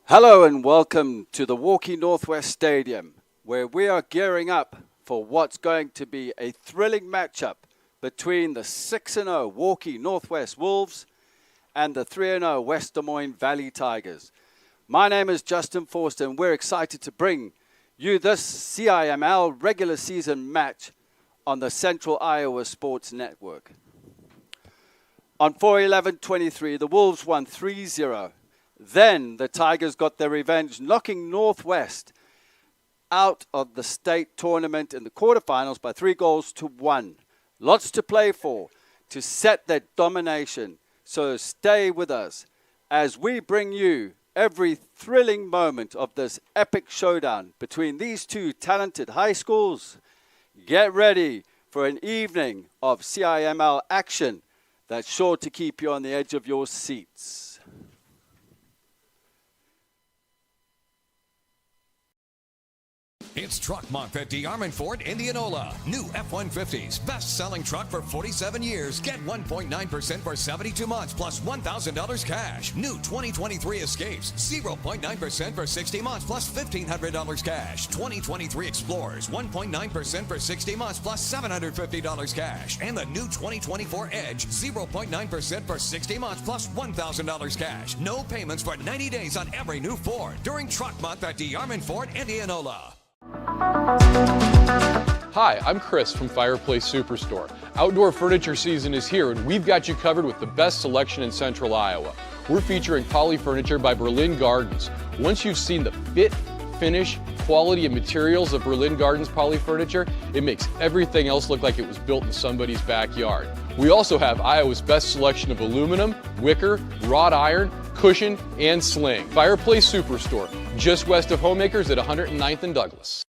Hello and welcome to the Waukee Northwest Stadium, where we are gearing up for what's going to be a thrilling matchup between the 6-0 Waukee Northwest Wolves and the 3-0 West Des Moines Valley Tigers. My name is Justin Forster, and we're excited to bring you this CIML regular season match on the Central Iowa Sports Network. On 4/11/23, the Wolves won 3-0. Then the Tigers got their revenge, knocking Northwest out of the state tournament in the quarterfinals by 3-1. Lots to play for to set that domination. So stay with us as we bring you every thrilling moment of this epic showdown between these two talented high schools. Get ready for an evening of CIML action that's sure to keep you on the edge of your seats. It's Truck Month at DeArmond Ford Indianola. New F-150s, best-selling truck for 47 years. Get 1.9% for 72 months plus $1,000 cash. New 2023 Escapes, 0.9% for 60 months plus $1,500 cash. 2023 Explorers, 1.9% for 60 months plus $750 cash. And the new 2024 Edge, 0.9% for 60 months plus $1,000 cash. No payments for 90 days on every new Ford during Truck Month at DeArmond Ford Indianola. Hi, I'm Chris from Fireplace Superstore. Outdoor furniture season is here, and we've got you covered with the best selection in Central Iowa. We're featuring Poly Furniture by Berlin Gardens. Once you've seen the fit, finish, quality, and materials of Berlin Gardens Poly Furniture, it makes everything else look like it was built in somebody's backyard. We also have Iowa's best selection of aluminum, wicker, wrought iron, cushion, and sling. Fireplace Superstore, just west of Homemakers at 109th and Douglas.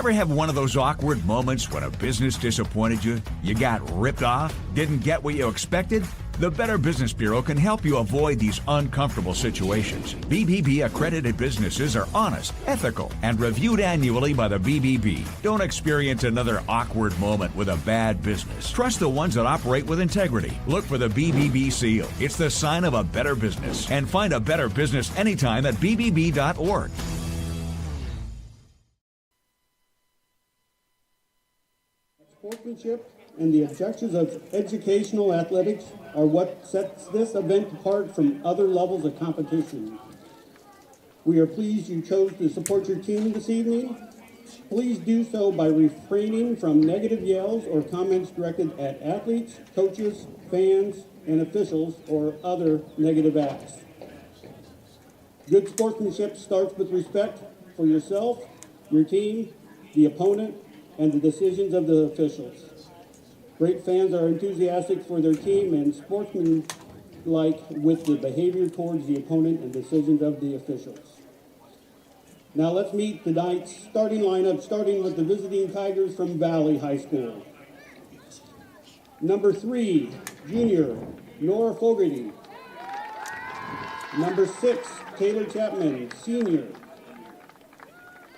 Ever have one of those awkward moments when a business disappointed you? You got ripped off? Didn't get what you expected? The Better Business Bureau can help you avoid these uncomfortable situations. BBB accredited businesses are honest, ethical, and reviewed annually by the BBB. Don't experience another awkward moment with a bad business. Trust the ones that operate with integrity. Look for the BBB seal. It's the sign of a better business. And find a better business anytime at bbb.org. Sportsmanship and the objectives of educational athletics are what sets this event apart from other levels of competition. We are pleased you chose to support your team this evening. Please do so by refraining from negative yells or comments directed at athletes, coaches, fans, and officials, or other negative acts. Good sportsmanship starts with respect for yourself, your team, the opponent, and the decisions of the officials. Great fans are enthusiastic for their team and sportsmanlike with the behavior towards the opponent and decisions of the officials. Now let's meet tonight's starting lineup, starting with the visiting Tigers from Valley High School. Number 3, junior, Nora Fogarty. Number 6, Taylor Chapman, senior.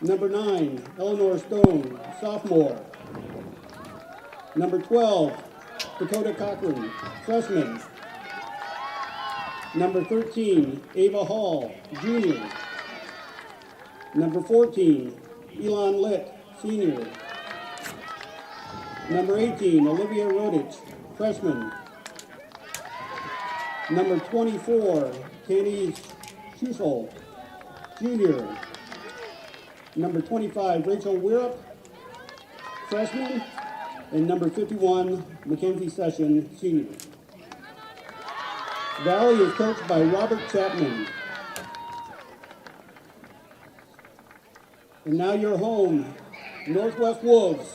Number 9, Eleanor Stone, sophomore. Number 12, Dakota Cochran, freshman. Number 13, Ava Hall, junior. Number 14, Elon Litt, senior. Number 18, Olivia Rodich, freshman. Number 24, Kenny Schusel, junior. Number 25, Rachel Wierup, freshman. And number 51, Mackenzie Session, senior. Valley is coached by Robert Chapman. And now your home, Northwest Wolves.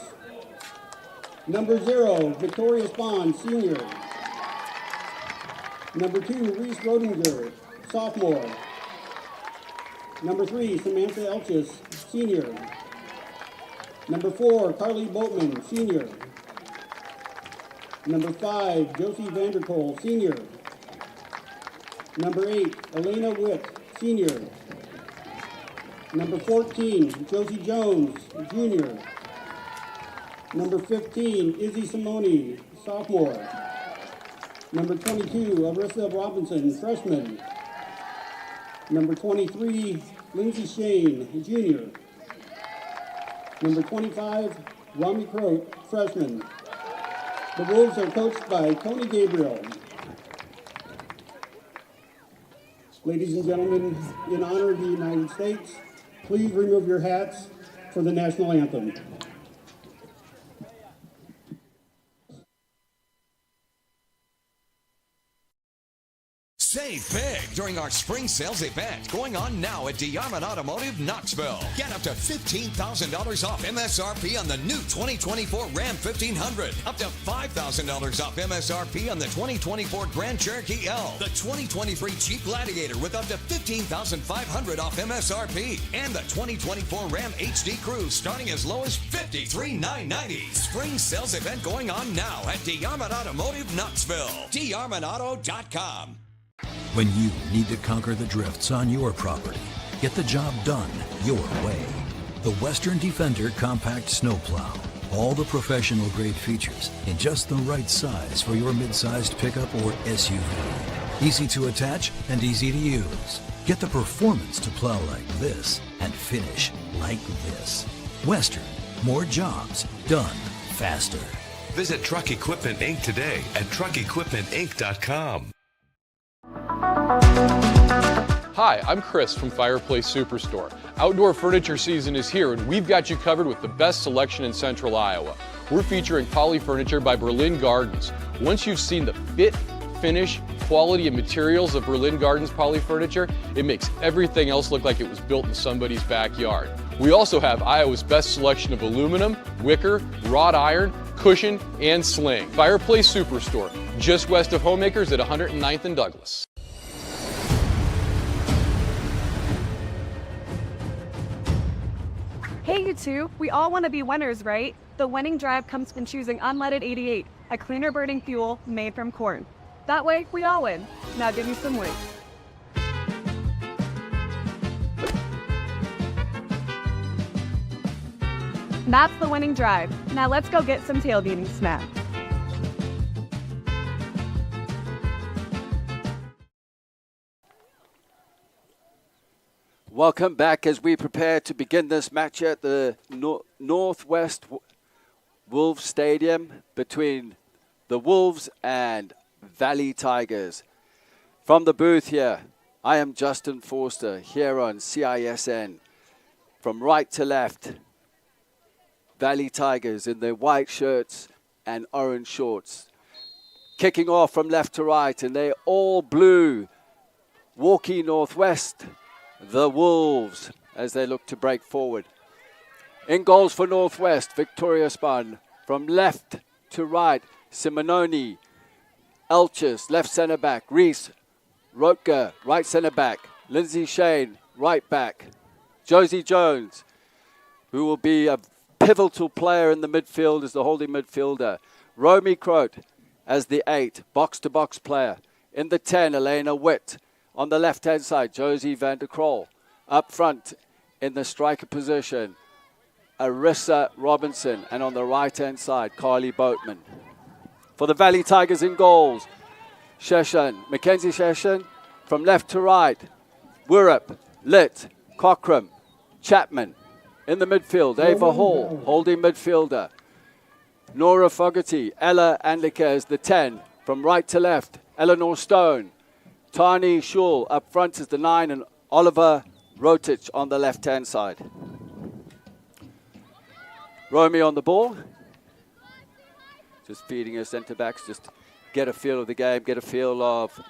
Number 0, Victoria Spahn, senior. Number 2, Reese Rodinger, sophomore. Number 3, Samantha Elchis, senior. Number 4, Carly Boatman, senior. Number 5, Josie Vanderkool, senior. Number 8, Elena Witt, senior. Number 14, Josie Jones, junior. Number 15, Izzy Simone, sophomore. Number 22, Arissa Robinson, freshman. Number 23, Lindsay Shane, junior. Number 25, Rami Croat, freshman. The Wolves are coached by Tony Gabriel. Ladies and gentlemen, in honor of the United States, please remove your hats for the national anthem. Save big during our spring sales event going on now at DeArmond Automotive Knoxville. Get up to $15,000 off MSRP on the new 2024 Ram 1500. Up to $5,000 off MSRP on the 2024 Grand Cherokee L. The 2023 Jeep Gladiator with up to $15,500 off MSRP. And the 2024 Ram HD Cruise starting as low as $53,990. Spring sales event going on now at DeArmond Automotive Knoxville. DeArmondAuto.com. When you need to conquer the drifts on your property, get the job done your way. The Western Defender Compact Snowplow. All the professional grade features in just the right size for your mid-sized pickup or SUV. Easy to attach and easy to use. Get the performance to plow like this and finish like this. Western, more jobs done faster. Visit Truck Equipment Inc. today at truckequipmentinc.com. Hi, I'm Chris from Fireplace Superstore. Outdoor furniture season is here and we've got you covered with the best selection in Central Iowa. We're featuring Poly Furniture by Berlin Gardens. Once you've seen the fit, finish, quality, and materials of Berlin Gardens Poly Furniture, it makes everything else look like it was built in somebody's backyard. We also have Iowa's best selection of aluminum, wicker, wrought iron, cushion, and sling. Fireplace Superstore, just west of Homemakers at 109th and Douglas. Hey you two, we all want to be winners, right? The winning drive comes from choosing unleaded 88, a cleaner burning fuel made from corn. That way, we all win. Now give me some weight. That's the winning drive. Now let's go get some tailgating snacks. Welcome back as we prepare to begin this match at the Northwest Wolves Stadium between the Wolves and Valley Tigers. From the booth here, I am Justin Forster here on CISN. From right to left, Valley Tigers in their white shirts and orange shorts. Kicking off from left to right, and they're all blue. Waukee Northwest, the Wolves, as they look to break forward. In goals for Northwest, Victoria Spahn. From left to right, Simononi, Elches, left centre back, Reese, Rotker, right centre back, Lindsay Shane, right back, Josie Jones, who will be a pivotal player in the midfield as the holding midfielder. Romy Croat as the 8, box-to-box player. In the 10, Elena Witt. On the left-hand side, Josie van der Krol. Up front in the striker position, Arissa Robinson. And on the right-hand side, Carly Boatman. For the Valley Tigers in goals, Sheshan, Mackenzie Sheshan. From left to right, Wirrup, Litt, Cockram, Chapman. In the midfield, Ava Hall, holding midfielder. Nora Fogarty, Ella Andliker as the 10. From right to left, Eleanor Stone. Tani Schul up front as the 9, and Oliver Rotich on the left-hand side. Romy on the ball. Just feeding her centre-backs, just get a feel of the game, get a feel of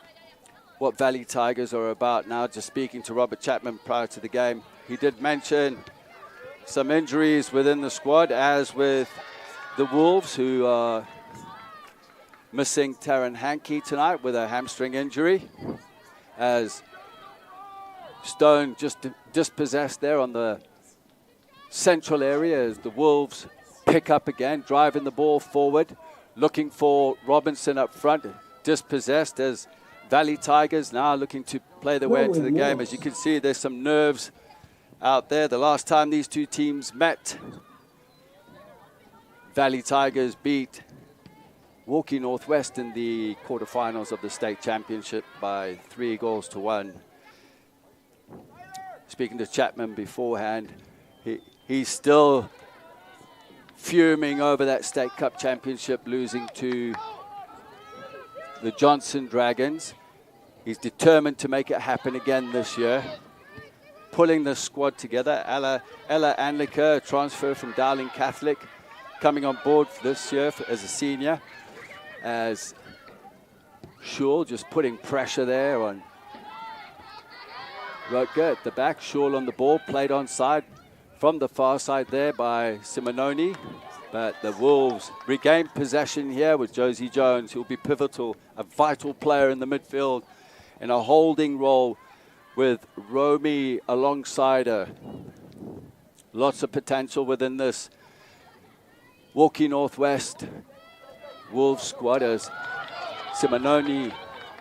what Valley Tigers are about now. Just speaking to Robert Chapman prior to the game, he did mention some injuries within the squad, as with the Wolves, who are missing Taryn Hankey tonight with a hamstring injury, as Stone just dispossessed there on the central area as the Wolves pick up again, driving the ball forward, looking for Robinson up front, dispossessed as Valley Tigers now looking to play their way into the game. As you can see, there's some nerves out there. The last time these two teams met, Valley Tigers beat Waukee Northwest in the quarterfinals of the state championship by 3-1. Speaking to Chapman beforehand, he's still fuming over that state cup championship, losing to the Johnson Dragons. He's determined to make it happen again this year, pulling the squad together. Ella Andliker, transfer from Dowling Catholic, coming on board this year as a senior, as Schul just putting pressure there on Rotger at the back. Schul on the ball, played onside from the far side there by Simononi. But the Wolves regain possession here with Josie Jones, who will be pivotal, a vital player in the midfield in a holding role with Romy alongside her. Lots of potential within this Waukee Northwest Wolves squad, as Simononi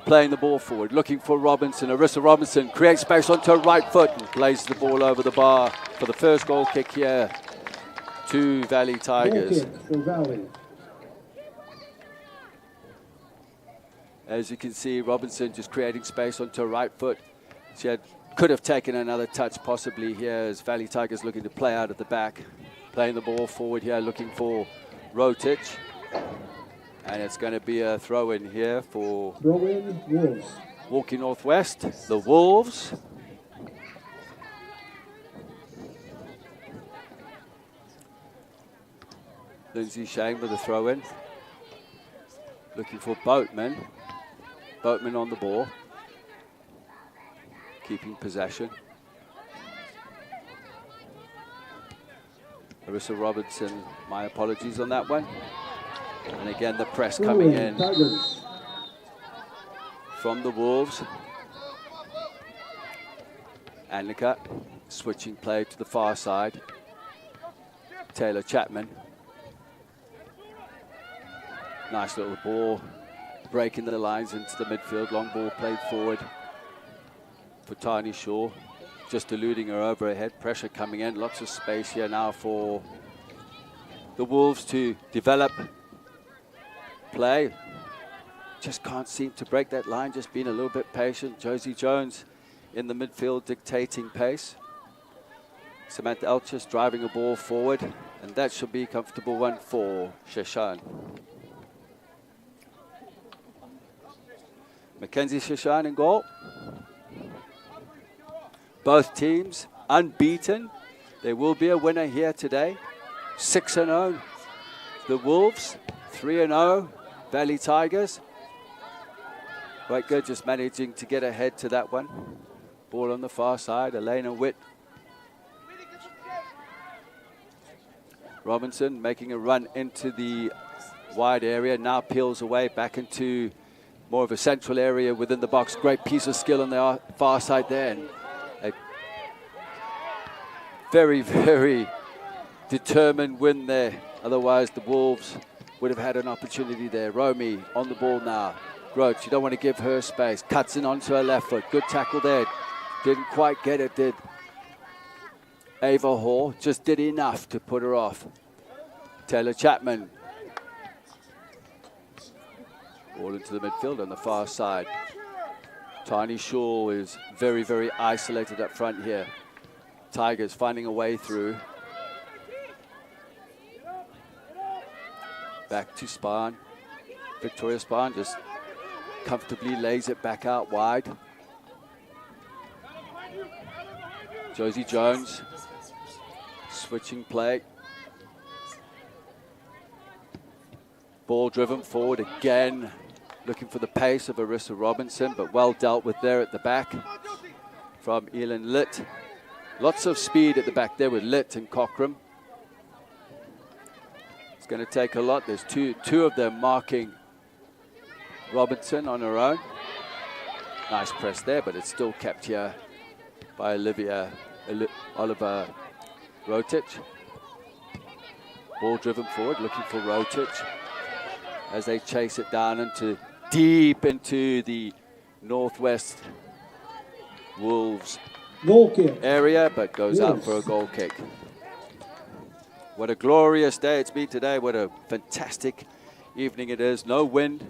playing the ball forward, looking for Robinson. Arissa Robinson creates space onto her right foot and plays the ball over the bar for the first goal kick here to Valley Tigers. Goal kick for Valley. As you can see, Robinson just creating space onto her right foot. She could have taken another touch possibly here, as Valley Tigers looking to play out at the back. Playing the ball forward here, looking for Rotich. And it's going to be a throw-in here for Throw-in Wolves. Waukee Northwest, the Wolves. Lindsay Shane with a throw in. Looking for Boatman. Boatman on the ball. Keeping possession. Marissa Robertson, my apologies on that one. And again, the press coming in from the Wolves. Annika switching play to the far side. Taylor Chapman. Nice little ball, breaking the lines into the midfield. Long ball played forward for Tani Shaw. Just eluding her overhead. Pressure coming in. Lots of space here now for the Wolves to develop play. Just can't seem to break that line. Just being a little bit patient. Josie Jones in the midfield dictating pace. Samantha Elchis driving a ball forward. And that should be a comfortable one for Shashan. Mackenzie Shashan in goal. Both teams unbeaten. There will be a winner here today. 6-0 the Wolves, 3-0 Valley Tigers. Quite good, just managing to get ahead to that one. Ball on the far side, Elena Witt. Robinson making a run into the wide area, now peels away back into more of a central area within the box. Great piece of skill on the far side there. And a very, very determined win there. Otherwise, the Wolves would have had an opportunity there. Romy on the ball now. Groach, you don't want to give her space. Cuts in onto her left foot. Good tackle there. Didn't quite get it, did Ava Hall. Just did enough to put her off. Taylor Chapman. Ball into the midfield on the far side. Tiny Shaw is very, very isolated up front here. Tigers finding a way through. Back to Spahn. Victoria Spahn just comfortably lays it back out wide. Josie Jones switching play. Ball driven forward again. Looking for the pace of Arissa Robinson, but well dealt with there at the back from Elin Litt. Lots of speed at the back there with Litt and Cockram. It's going to take a lot. There's two of them marking Robinson on her own. Nice press there, but it's still kept here by Oliver Rotich. Ball driven forward, looking for Rotich as they chase it down into deep into the Northwest Wolves Goal kick. area, but goes out for a goal kick. What a glorious day it's been today. What a fantastic evening it is. No wind.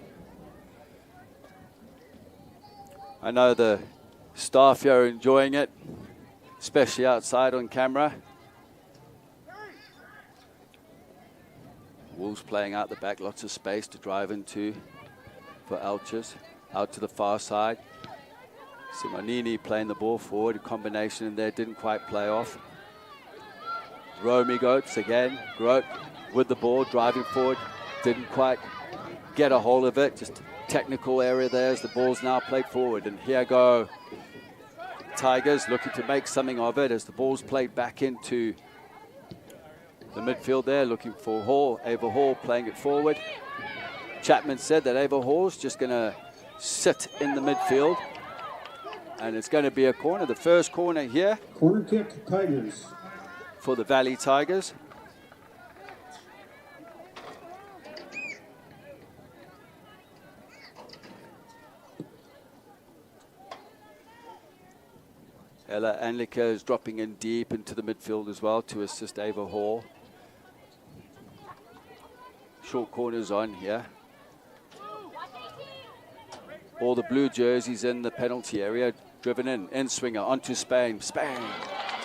I know the staff here are enjoying it, especially outside on camera. Wolves playing out the back, lots of space to drive into for Elchis. Out to the far side. Simonini playing the ball forward. A combination in there didn't quite play off. Romy Goetz again. Grote with the ball, driving forward. Didn't quite get a hold of it. Just technical area there as the ball's now played forward. And here go Tigers looking to make something of it as the ball's played back into the midfield there, looking for Hall. Ava Hall playing it forward. Chapman said that Ava Hall's just going to sit in the midfield. And it's going to be a corner. The first corner here. Corner kick, Tigers. For the Valley Tigers. Ella Anlika is dropping in deep into the midfield as well to assist Ava Hall. Short corners on here. All the blue jerseys in the penalty area. Driven in swinger onto Spain. Spain.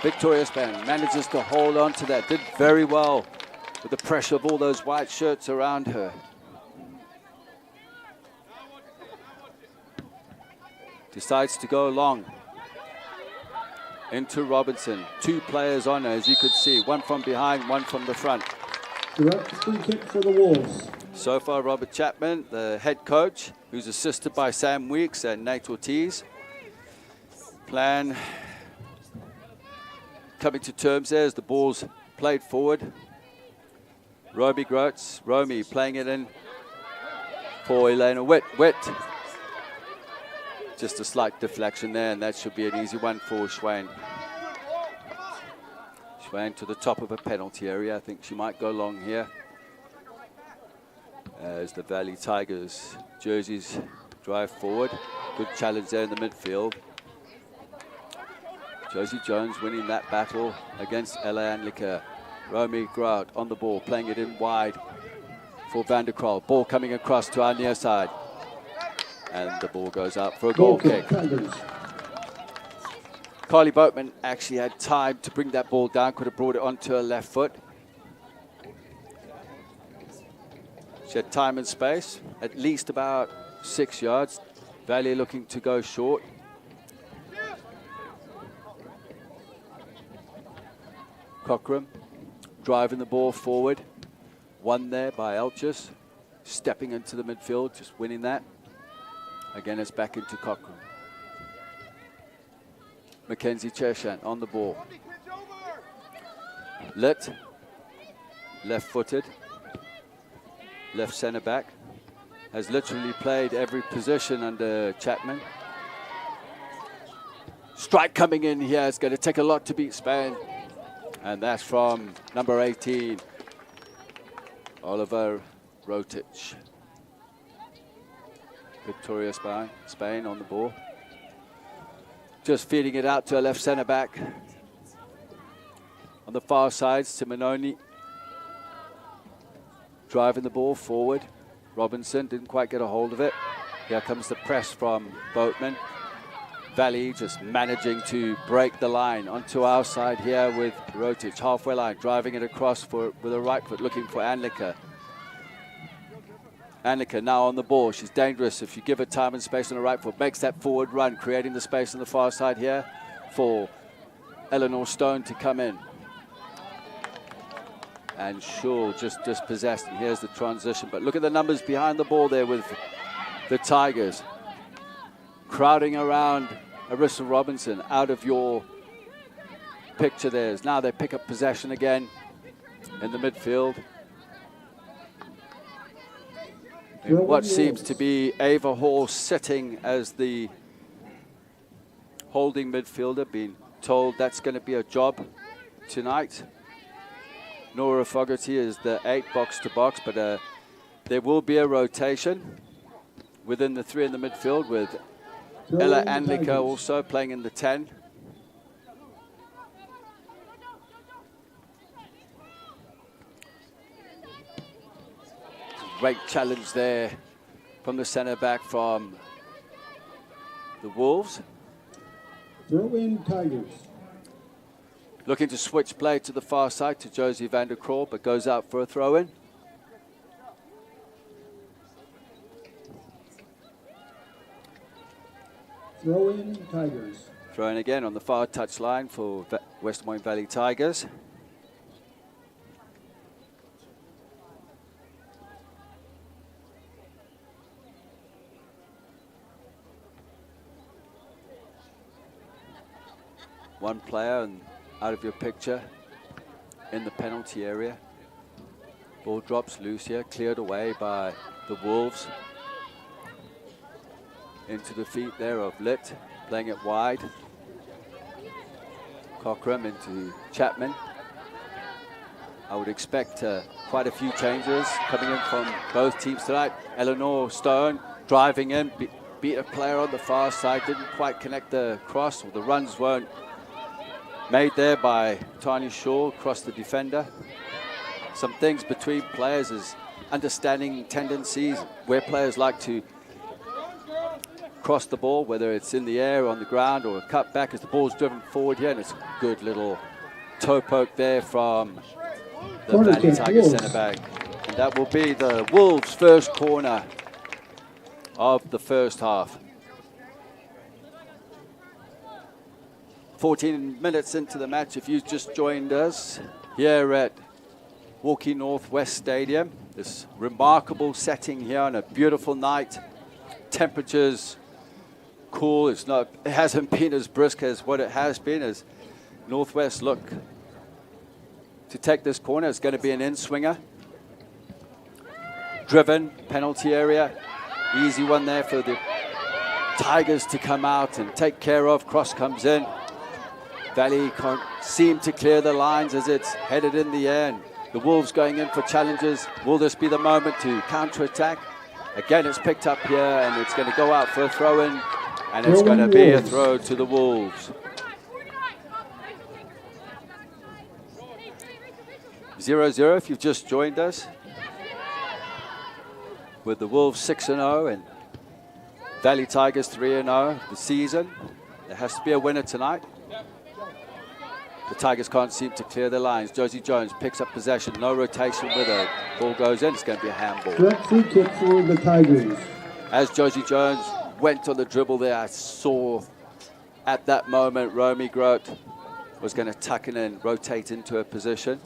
Victoria Spain manages to hold on to that. Did very well with the pressure of all those white shirts around her. decides to go long. Into Robinson. 2 players on her, as you could see. 1 from behind, 1 from the front. Direct free kick for the Wolves. So far, Robert Chapman, the head coach, who's assisted by Sam Weeks and Nate Ortiz. Plan coming to terms there as the ball's played forward. Romy playing it in for Elena Witt. Just a slight deflection there, and that should be an easy one for Schwein. Schwein to the top of a penalty area. I think she might go long here, as the Valley Tigers jerseys drive forward. Good challenge there in the midfield. Josie Jones winning that battle against Ella Anliker. Romy Grout on the ball, playing it in wide for Van der Krol. Ball coming across to our near side. And the ball goes out for a goal kick. Carly Boatman actually had time to bring that ball down, could have brought it onto her left foot. She had time and space, at least about 6 yards. Valley looking to go short. Cockram driving the ball forward. Won there by Elchis. Stepping into the midfield, just winning that. Again, it's back into Cockram. Mackenzie Cheshant on the ball. Lit. Left-footed. Left centre back. Has literally played every position under Chapman. Strike coming in here. It's going to take a lot to beat Spain. And that's from number 18, Oliver Rotich. Victoria Spain on the ball. Just feeding it out to a left centre back. On the far side, Simononi driving the ball forward. Robinson didn't quite get a hold of it. Here comes the press from Boatman. Valley just managing to break the line onto our side here with Rotich. Halfway line, driving it across with a right foot, looking for Anliker. Anliker now on the ball. She's dangerous if you give her time and space on the right foot. Makes that forward run, creating the space on the far side here for Eleanor Stone to come in. And Shaw just dispossessed. And here's the transition. But look at the numbers behind the ball there with the Tigers. Crowding around Arissa Robinson out of your picture there. Now they pick up possession again in the midfield. In what seems to be Ava Hall sitting as the holding midfielder, being told that's going to be a job tonight. Nora Fogarty is the 8 box-to-box, but there will be a rotation within the 3 in the midfield with Ella Anliker also playing in the 10. Great challenge there from the centre back from the Wolves. Throw in Tigers. Looking to switch play to the far side to Josie van der Krol, but goes out for a throw in. Throw in Tigers. Throw in again on the far touchline for West Des Moines Valley Tigers. One player and out of your picture in the penalty area. Ball drops loose here, cleared away by the Wolves. Into the feet there of Litt, playing it wide. Cockram into Chapman. I would expect quite a few changes coming in from both teams tonight. Eleanor Stone driving in, beat a player on the far side, didn't quite connect the cross, or the runs weren't made there by Tanya Shaw across the defender. Some things between players is understanding tendencies, where players like to cross the ball, whether it's in the air, on the ground, or a cut back as the ball's driven forward here. And it's a good little toe poke there from the Valley Tigers centre back. And that will be the Wolves' first corner of the first half. 14 minutes into the match, if you've just joined us here at Waukee Northwest Stadium. This remarkable setting here on a beautiful night. Temperatures cool. It hasn't been as brisk as what it has been as Northwest look to take this corner. It's going to be an in-swinger. Driven, penalty area. Easy one there for the Tigers to come out and take care of. Cross comes in. Valley can't seem to clear the lines as it's headed in the air. And the Wolves going in for challenges. Will this be the moment to counter-attack? Again, it's picked up here, and it's going to go out for a throw-in, and it's going to be a throw to the Wolves. 0-0 if you've just joined us. With the Wolves 6-0 and Valley Tigers 3-0 the season. There has to be a winner tonight. The Tigers can't seem to clear the lines. Josie Jones picks up possession. No rotation with her. Ball goes in. It's going to be a handball. Direct free kick for the Tigers. As Josie Jones went on the dribble there, I saw at that moment Romy Grote was going to tuck in and rotate into her position.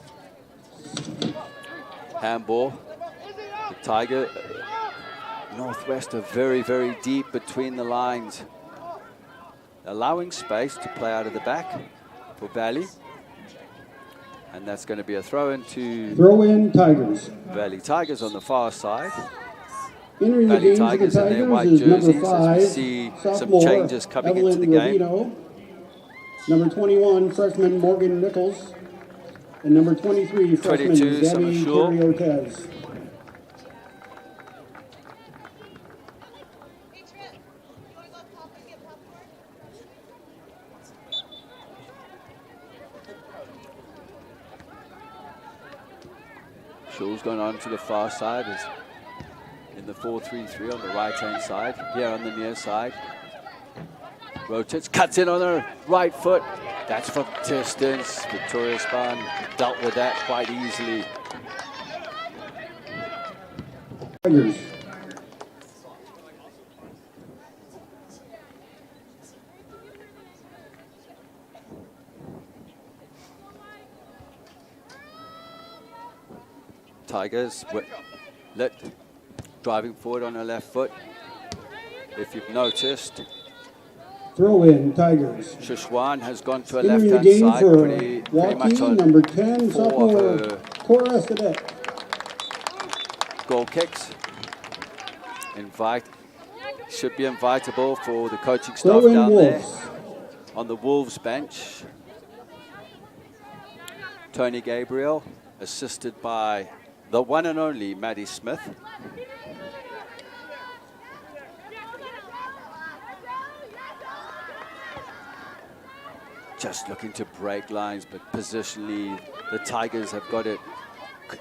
Handball. The Tiger Northwest are very, very deep between the lines, allowing space to play out of the back for Valley. And that's going to be a throw-in to Tigers. Valley Tigers on the far side. Entering Valley the Tigers in their white jerseys as we see some changes coming into the game. Number 21, freshman Morgan Nichols. And number 23, freshman 22, Debbie Ortez. Shaw's going on to the far side is in the 4-3-3 on the right-hand side. Here on the near side. Rotates, cuts in on her right foot. That's from distance. Victoria Spahn dealt with that quite easily. Tigers. Tigers lit, driving forward on her left foot. If you've noticed, Throw in Tigers. Shishwan has gone to a Entering the left-hand game side, for pretty much Waukee, on number 10, 4 sophomore of her Cora Cadet. goal kicks. Should be invitable for the coaching staff Throw in down there Wolves. on the Wolves bench. Tony Gabriel, assisted by the one and only Maddie Smith. Just looking to break lines, but positionally, the Tigers have got it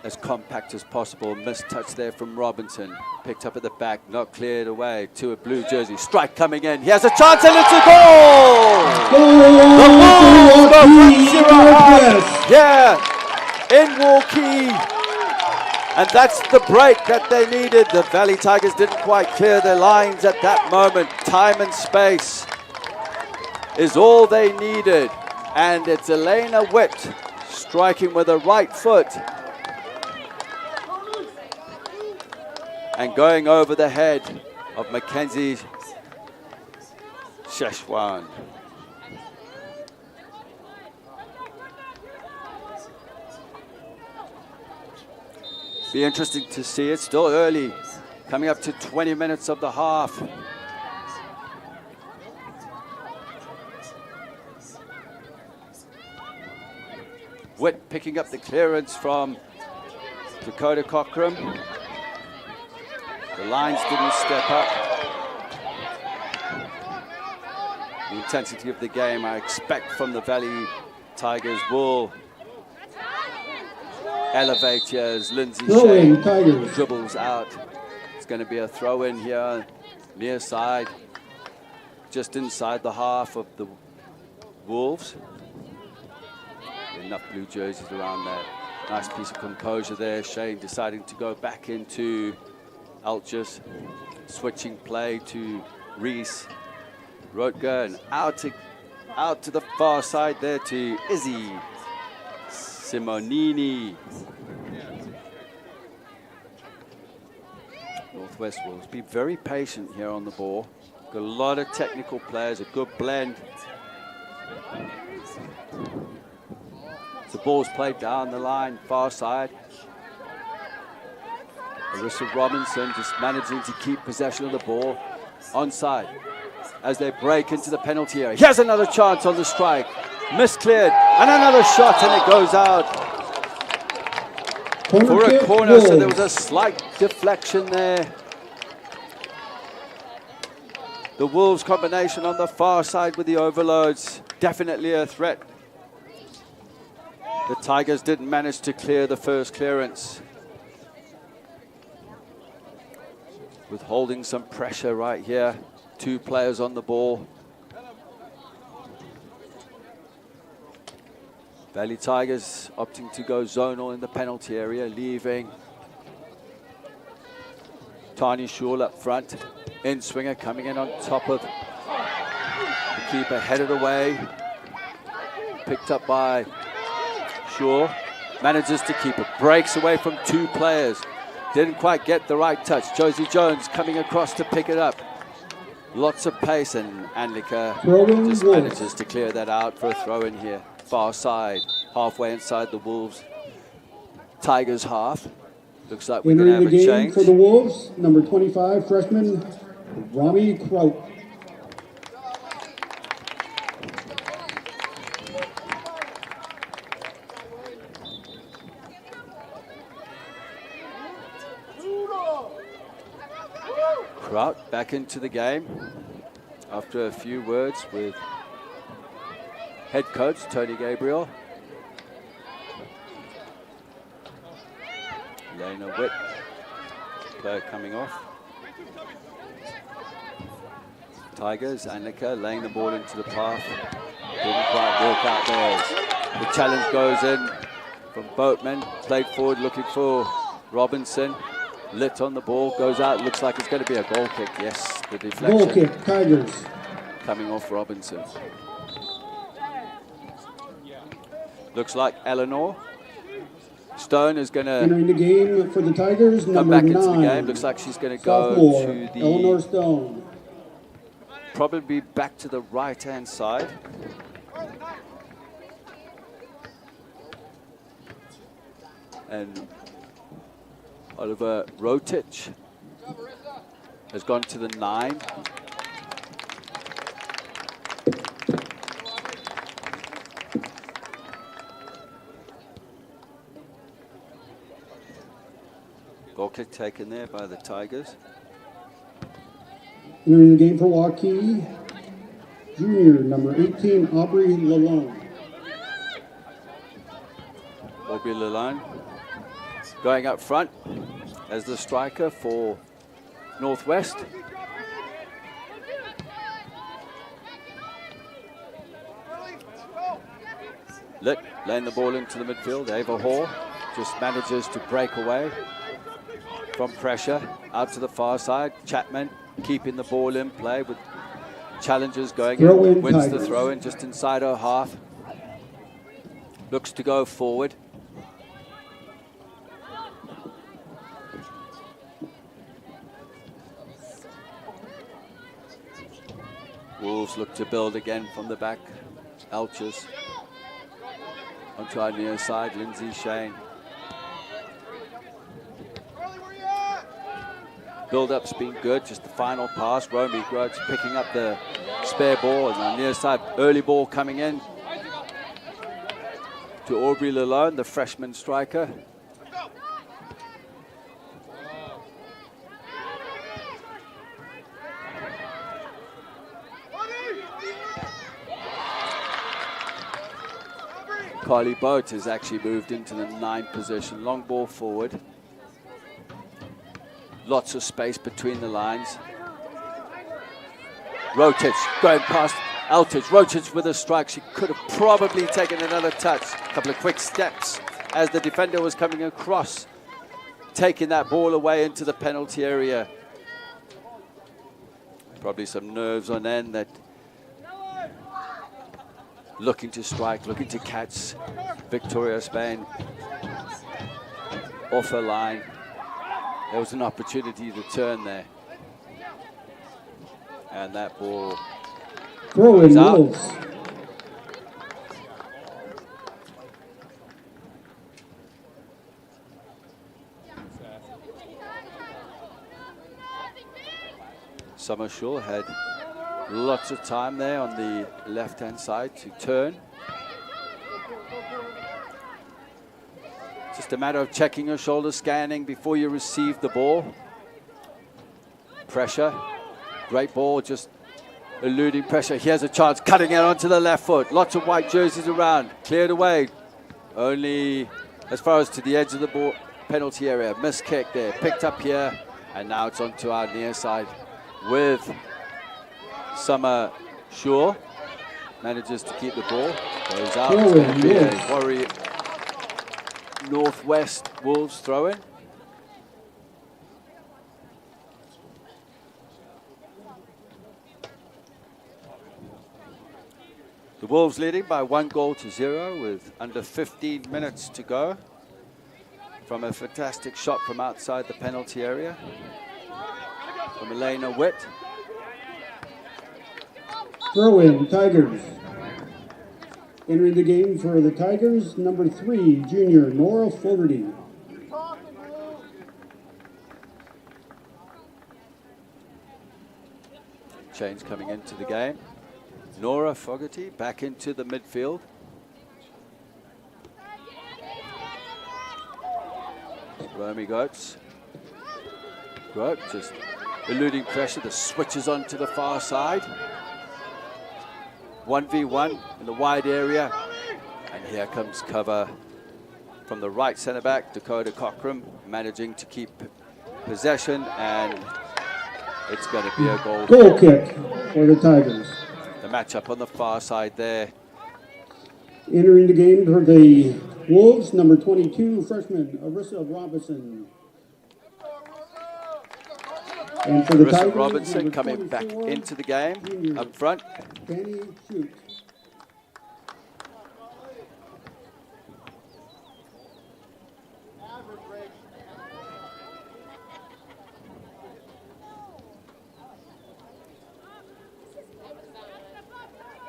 as compact as possible. Missed touch there from Robinson. Picked up at the back, not cleared away to a blue jersey. Strike coming in. He has a chance and it's a goal! The Wolves go 1-0 up. Yeah, in Waukee. And that's the break that they needed. The Valley Tigers didn't quite clear their lines at that moment. Time and space is all they needed. And it's Elena Witt striking with her right foot and going over the head of Mackenzie Sheshwan. Be interesting to see. It's still early, coming up to 20 minutes of the half. Witt picking up the clearance from Dakota Cockram. The lines didn't step up. The intensity of the game, I expect from the Valley Tigers, will elevate here as Lindsay Shea dribbles out. It's going to be a throw-in here, near side, just inside the half of the Wolves. Enough blue jerseys around there. Nice piece of composure there. Shane deciding to go back into Altus, switching play to Reese. Rotger and out to the far side there to Izzy Simonini. Northwest will be very patient here on the ball. Got a lot of technical players, a good blend. The ball's played down the line, far side. Arissa Robinson just managing to keep possession of the ball. Onside as they break into the penalty area. Here's another chance on the strike. Miscleared, and another shot, and it goes out for a corner. So there was a slight deflection there. The Wolves combination on the far side with the overloads, definitely a threat. The Tigers didn't manage to clear the first clearance. Withholding some pressure right here. 2 players on the ball. Valley Tigers opting to go zonal in the penalty area, leaving Tani Shul up front. In swinger coming in on top of the keeper, headed away. Picked up by Shul. Manages to keep it. Breaks away from 2 players. Didn't quite get the right touch. Josie Jones coming across to pick it up. Lots of pace, and Anlika just manages to clear that out for a throw in here. Far side, halfway inside the Wolves. Tigers half. Looks like we're going to have a change. Entering the game for the Wolves, number 25, freshman Rami Kraut. Kraut back into the game after a few words with head coach Tony Gabriel. Lena Witt, player coming off. Tigers, Annika laying the ball into the path. Didn't quite work out there. The challenge goes in from Boatman. Played forward looking for Robinson. Lit on the ball, goes out. Looks like it's going to be a goal kick. Yes, the deflection. Goal kick, Tigers. Coming off Robinson. Looks like Eleanor Stone is going to entering the game for the Tigers, come number back 9. into the game. Looks like she's going to go Sophomore, to the Eleanor Stone. probably back to the right-hand side. And Oliver Rotich has gone to the 9. Goal kick taken there by the Tigers. Entering the game for Waukee, junior, number 18, Aubrey Lalone. Aubrey Lalone going up front as the striker for Northwest. Lit laying the ball into the midfield. Ava Hall just manages to break away from pressure out to the far side. Chapman keeping the ball in play with challenges going in. Wins the throw in just inside her half. Looks to go forward. Wolves look to build again from the back. Elches onto our near side. Lindsay Shane. Build-up's been good, just the final pass. Romy Groats picking up the spare ball, and on the near side, early ball coming in to Aubrey Lalone, the freshman striker. Carly Boat has actually moved into the 9 position. Long ball forward. Lots of space between the lines. Rotich going past Altich. Rotich with a strike. She could have probably taken another touch. A couple of quick steps as the defender was coming across, taking that ball away into the penalty area. Probably some nerves on end that looking to strike, looking to catch Victoria Spain off her line. There was an opportunity to turn there. And that ball Throw-in, goes out. Wolves. Summershaw had lots of time there on the left-hand side to turn. Just a matter of checking your shoulder, scanning before you receive the ball. Pressure. Great ball, just eluding pressure. Here's a chance, cutting it onto the left foot. Lots of white jerseys around. Cleared away. Only as far as to the edge of the ball, penalty area. Missed kick there. Picked up here. And now it's onto our near side with Summer Shaw. Manages to keep the ball. Goes out. It's going to be a Warrior Northwest Wolves throw-in. The Wolves leading by 1-0 with under 15 minutes to go from a fantastic shot from outside the penalty area from Elena Witt. Throw-in, Tigers. Entering the game for the Tigers, number 3, junior Nora Fogarty. Change coming into the game. Nora Fogarty back into the midfield. Romy Goetz. Goetz just eluding pressure. The switches onto the far side. 1v1 in the wide area. And here comes cover from the right centre back, Dakota Cockram, managing to keep possession, and it's going to be a goal. Goal kick for the Tigers. The matchup on the far side there. Entering the game for the Wolves, number 22, freshman Arissa Robinson. And for the Arissa Tigers, Robinson number coming back 24, into the game, junior up front. Danny Shute.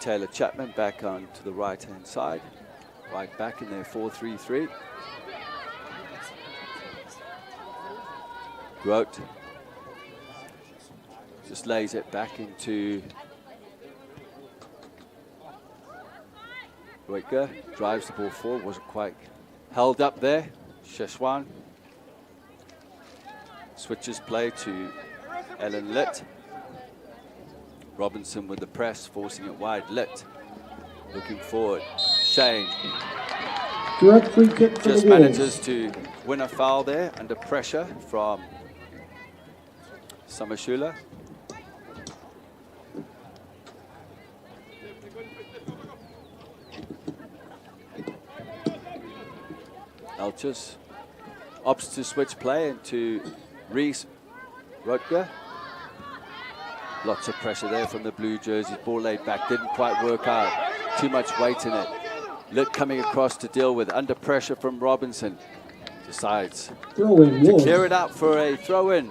Taylor Chapman back on to the right-hand side. Right back in their 4-3-3. Grote just lays it back into Roika. Drives the ball forward. Wasn't quite held up there. Sheshwan switches play to Ellen Litt. Robinson with the press, forcing it wide. Litt looking forward. Shane Direct free kick for just the Wolves. manages to win a foul there under pressure from Samashula. Elchus opts to switch play into Reese Rutger. Lots of pressure there from the blue jerseys. Ball laid back, didn't quite work out. Too much weight in it. Litt coming across to deal with under pressure from Robinson. Decides Throw-in, to Wolves. clear it out for a throw-in.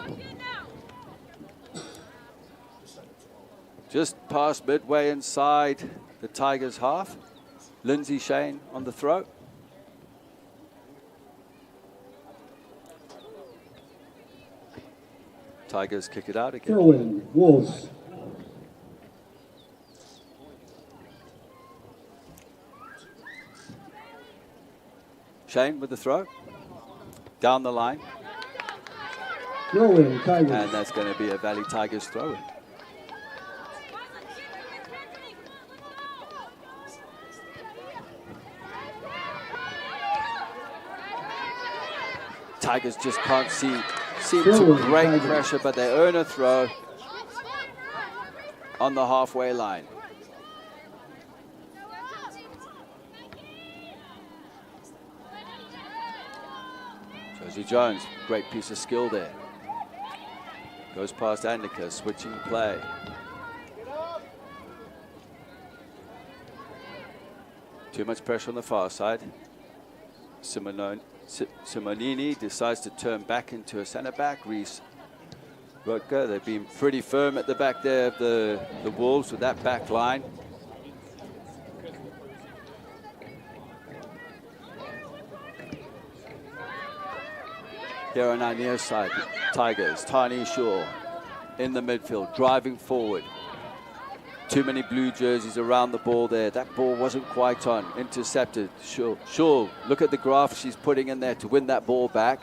Just past midway inside the Tigers' half. Lindsay Shane on the throw. Tigers kick it out again. Throw-in, Wolves. Shane with the throw. Down the line. Throw-in, Tigers. And that's going to be a Valley Tigers throw-in. Tigers just can't seem to break pressure, but they earn a throw on the halfway line. Josie Jones, great piece of skill there. Goes past Andika, switching play. Too much pressure on the far side. Simonini decides to turn back into a centre back. Reese Rutger, they've been pretty firm at the back there of the Wolves with that back line. Here on our near side, Tigers, Tiny Shaw in the midfield, driving forward. Too many blue jerseys around the ball there. That ball wasn't quite on. Intercepted. Shaw, look at the graph she's putting in there to win that ball back.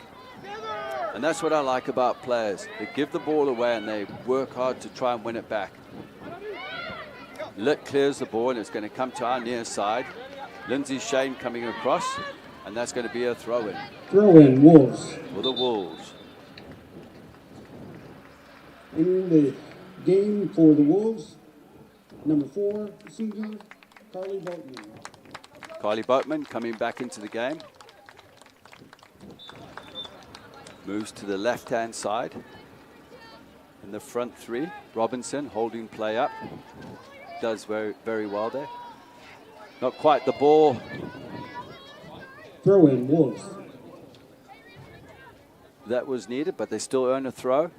And that's what I like about players. They give the ball away and they work hard to try and win it back. Litt clears the ball and it's going to come to our near side. Lindsay Shane coming across, and that's going to be a throw-in. Throw-in, Wolves. For the Wolves. In the game for the Wolves, number 4, senior, Carly Boatman. Carly Boatman coming back into the game. Moves to the left-hand side. In the front three, Robinson holding play up. Does very, very well there. Not quite the ball. Throw in, Wolves. That was needed, but they still earn a throw.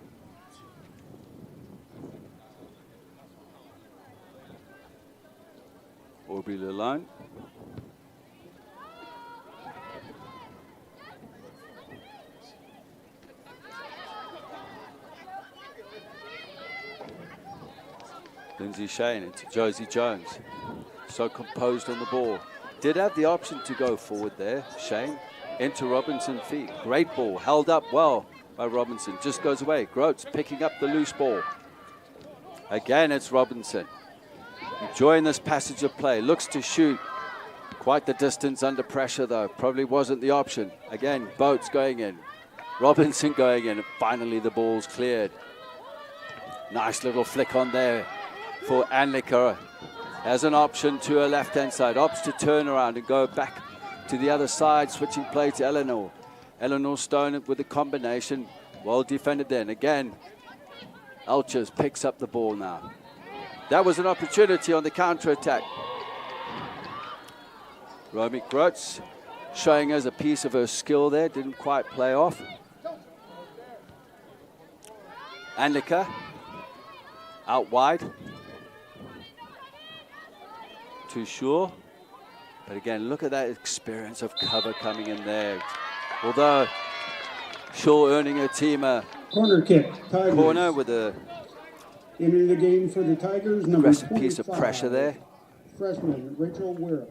Aubrey Lalone. Lindsay Shane into Josie Jones. So composed on the ball. Did have the option to go forward there, Shane. Into Robinson's feet. Great ball, held up well by Robinson. Just goes away. Groats picking up the loose ball. Again, it's Robinson. Enjoying this passage of play. Looks to shoot. Quite the distance under pressure, though. Probably wasn't the option. Again, Boats going in. Robinson going in. And finally, the ball's cleared. Nice little flick on there for Anliker. Has an option to her left-hand side. Opts to turn around and go back to the other side. Switching play to Eleanor. Eleanor Stone with the combination. Well defended then. Again, Elchers picks up the ball now. That was an opportunity on the counter-attack. Romy Groats showing us a piece of her skill there. Didn't quite play off. Anliker out wide. Too sure. But again, look at that experience of cover coming in there. Although Shaw earning her team a corner kick. Tigers. Corner with a into the game for the Tigers, number aggressive piece of pressure there. Freshman Rachel Wirrup.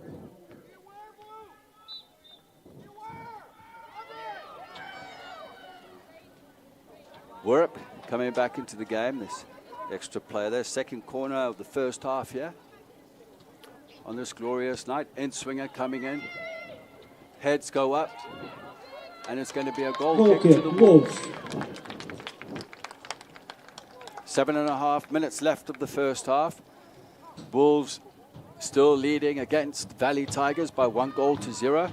Wirrup coming back into the game. This extra player there. Second corner of the first half here. On this glorious night. In-swinger coming in. Heads go up. And it's going to be a goal kick to the Wolves. 7.5 minutes left of the first half. Wolves still leading against Valley Tigers by 1-0.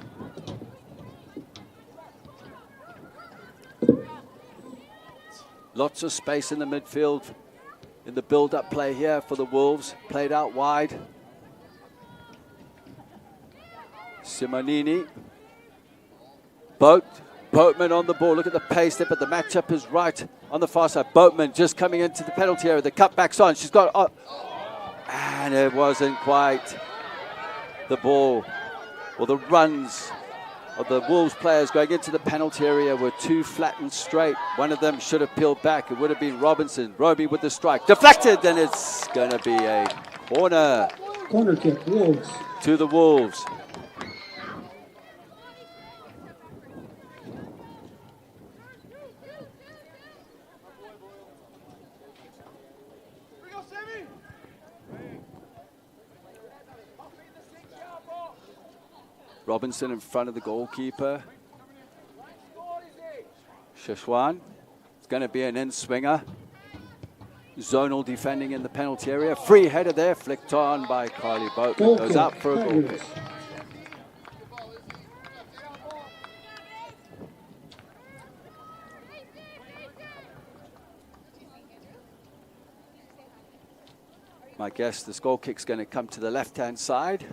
Lots of space in the midfield in the build-up play here for the Wolves. Played out wide. Simonini. Boatman on the ball. Look at the pace there, but the matchup is right on the far side. Boatman just coming into the penalty area. The cutback's on. She's got... and it wasn't quite the ball. Well, the runs of the Wolves players going into the penalty area were too flat and straight. One of them should have peeled back. It would have been Robinson. Roby with the strike. Deflected, and it's going to be a corner. Corner kick, Wolves. To the Wolves. Robinson in front of the goalkeeper. Shishwan. It's going to be an in-swinger. Zonal defending in the penalty area. Free header there, flicked on by Carly Boatman. Goes out for a goal kick. My guess, this goal kick's going to come to the left-hand side.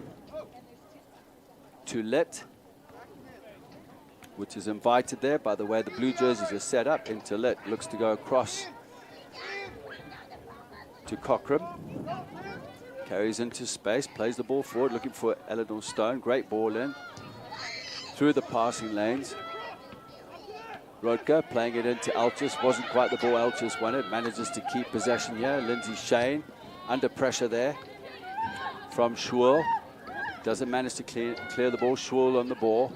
to Lit, which is invited there. By the way, the blue jerseys are set up into Lit. Looks to go across to Cochran. Carries into space, plays the ball forward, looking for Eleanor Stone. Great ball in through the passing lanes. Rodka playing it into Elchis. Wasn't quite the ball Elchis wanted. Manages to keep possession here. Lindsay Shane under pressure there from Schwul. Doesn't manage to clear the ball. Schwul on the ball.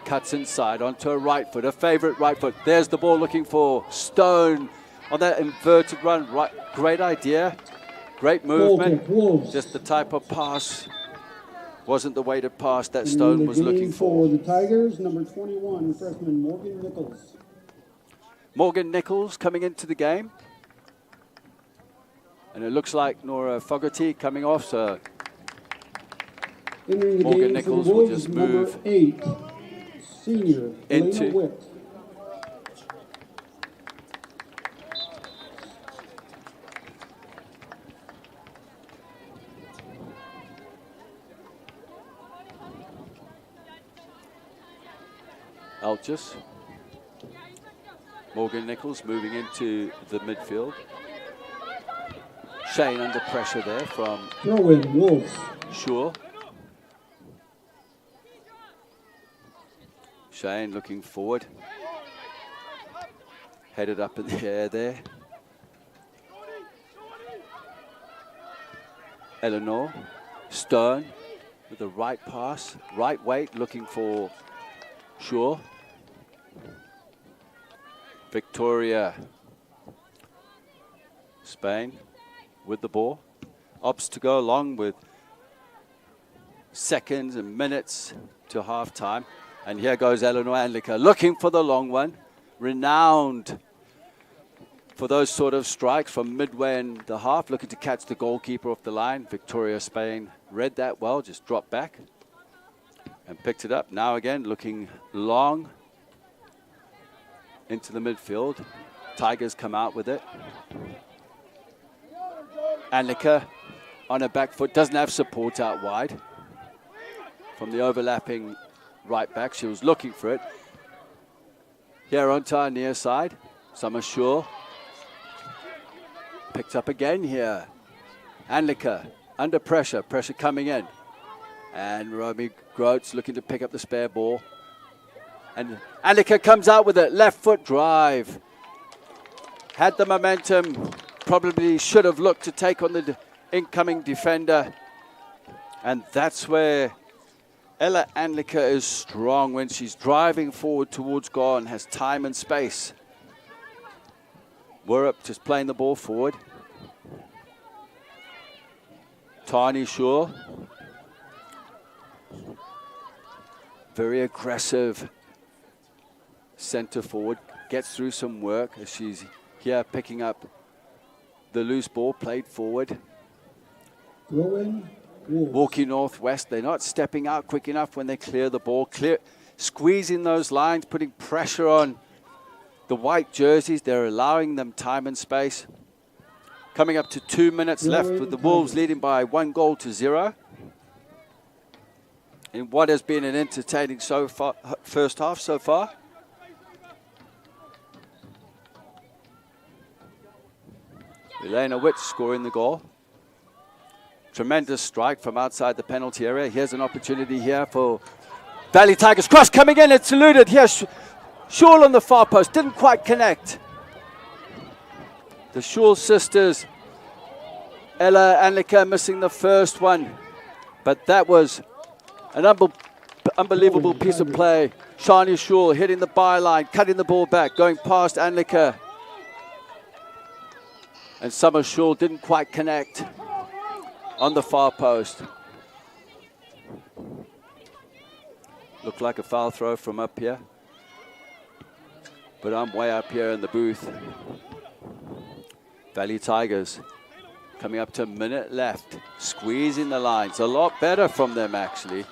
Cuts inside onto a right foot, a favorite right foot. There's the ball looking for Stone on that inverted run. Right, great idea. Great movement. Just the type of pass. Wasn't the weighted pass that Stone was looking for. The Tigers, number 21, freshman Morgan Nichols. Morgan Nichols coming into the game. And it looks like Nora Fogarty coming off, so Morgan Nichols will just move number 8, senior into Elena Witt. Elchis. Morgan Nichols moving into the midfield. Shane under pressure there from Throw-in Wolves. Sure. Shane looking forward. Headed up in the air there. Eleanor Stone with the right pass, right weight, looking for Sure. Victoria Spain with the ball. Opts to go along with seconds and minutes to half time. And here goes Eleanor Anliker looking for the long one. Renowned for those sort of strikes from midway in the half. Looking to catch the goalkeeper off the line. Victoria Spain read that well, just dropped back and picked it up. Now again looking long into the midfield. Tigers come out with it. Anliker on her back foot, doesn't have support out wide. From the overlapping right back, she was looking for it. Here onto our near side, Summer Shaw. Picked up again here. Anliker under pressure, pressure coming in. And Romy Groats looking to pick up the spare ball. And Anliker comes out with it, left foot drive. Had the momentum, probably should have looked to take on the incoming defender. And that's where Ella Anliker is strong, when she's driving forward towards goal and has time and space. Wirrup just playing the ball forward. Tani Shaw. Very aggressive centre forward. Gets through some work as she's here picking up the loose ball, played forward. Waukee Northwest, they're not stepping out quick enough when they clear the ball. Squeezing those lines, putting pressure on the white jerseys. They're allowing them time and space. Coming up to 2 minutes left with the Wolves leading by 1-0 in what has been an entertaining first half so far. Elena Witt scoring the goal. Tremendous strike from outside the penalty area. Here's an opportunity here for Valley Tigers. Cross coming in, it's eluded. Here's Shaw on the far post, didn't quite connect. The Shaw sisters, Ella Anliker missing the first one. But that was an unbelievable piece of play. Shani Shaw hitting the byline, cutting the ball back, going past Anliker. And Summer Shaw didn't quite connect on the far post. Looked like a foul throw from up here. But I'm way up here in the booth. Valley Tigers coming up to a minute left. Squeezing the lines. A lot better from them, actually.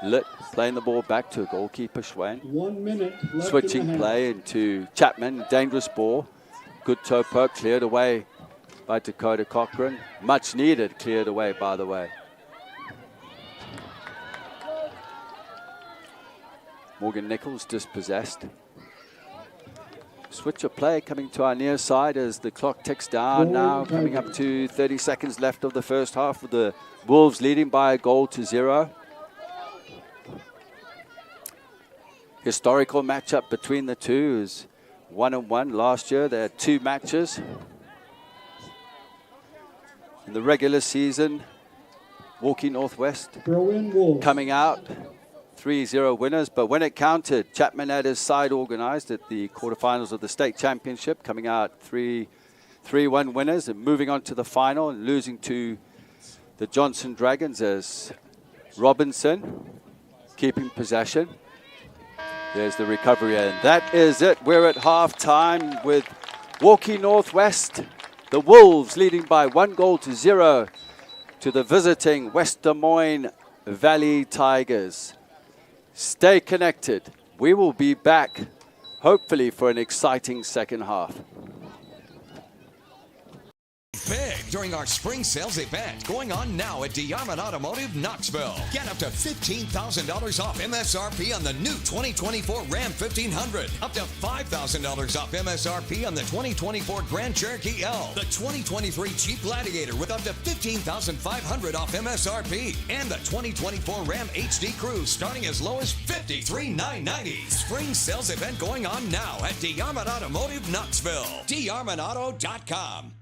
Lit playing the ball back to goalkeeper Schwan. 1 minute left. Switching play into Chapman. Dangerous ball. Good toe poke, cleared away by Dakota Cochran. Much needed, cleared away, by the way. Morgan Nichols dispossessed. Switch of play coming to our near side as the clock ticks down now, coming up to 30 seconds left of the first half, with the Wolves leading by a goal to 0. Historical matchup between the two is 1-1. Last year they had 2 matches. In the regular season, Waukee Northwest coming out 3-0 winners, but when it counted, Chapman had his side organized at the quarterfinals of the state championship, coming out 3-1 winners and moving on to the final and losing to the Johnson Dragons as Robinson keeping possession. There's the recovery, and that is it. We're at halftime with Waukee Northwest, the Wolves leading by 1-0 to the visiting West Des Moines Valley Tigers. Stay connected. We will be back, hopefully, for an exciting second half. Big during our spring sales event going on now at DeArmond Automotive Knoxville. Get up to $15,000 off MSRP on the new 2024 Ram 1500. Up to $5,000 off MSRP on the 2024 Grand Cherokee L. The 2023 Jeep Gladiator with up to $15,500 off MSRP. And the 2024 Ram HD Cruise starting as low as $53,990. Spring sales event going on now at DeArmond Automotive Knoxville. DeArmondAuto.com.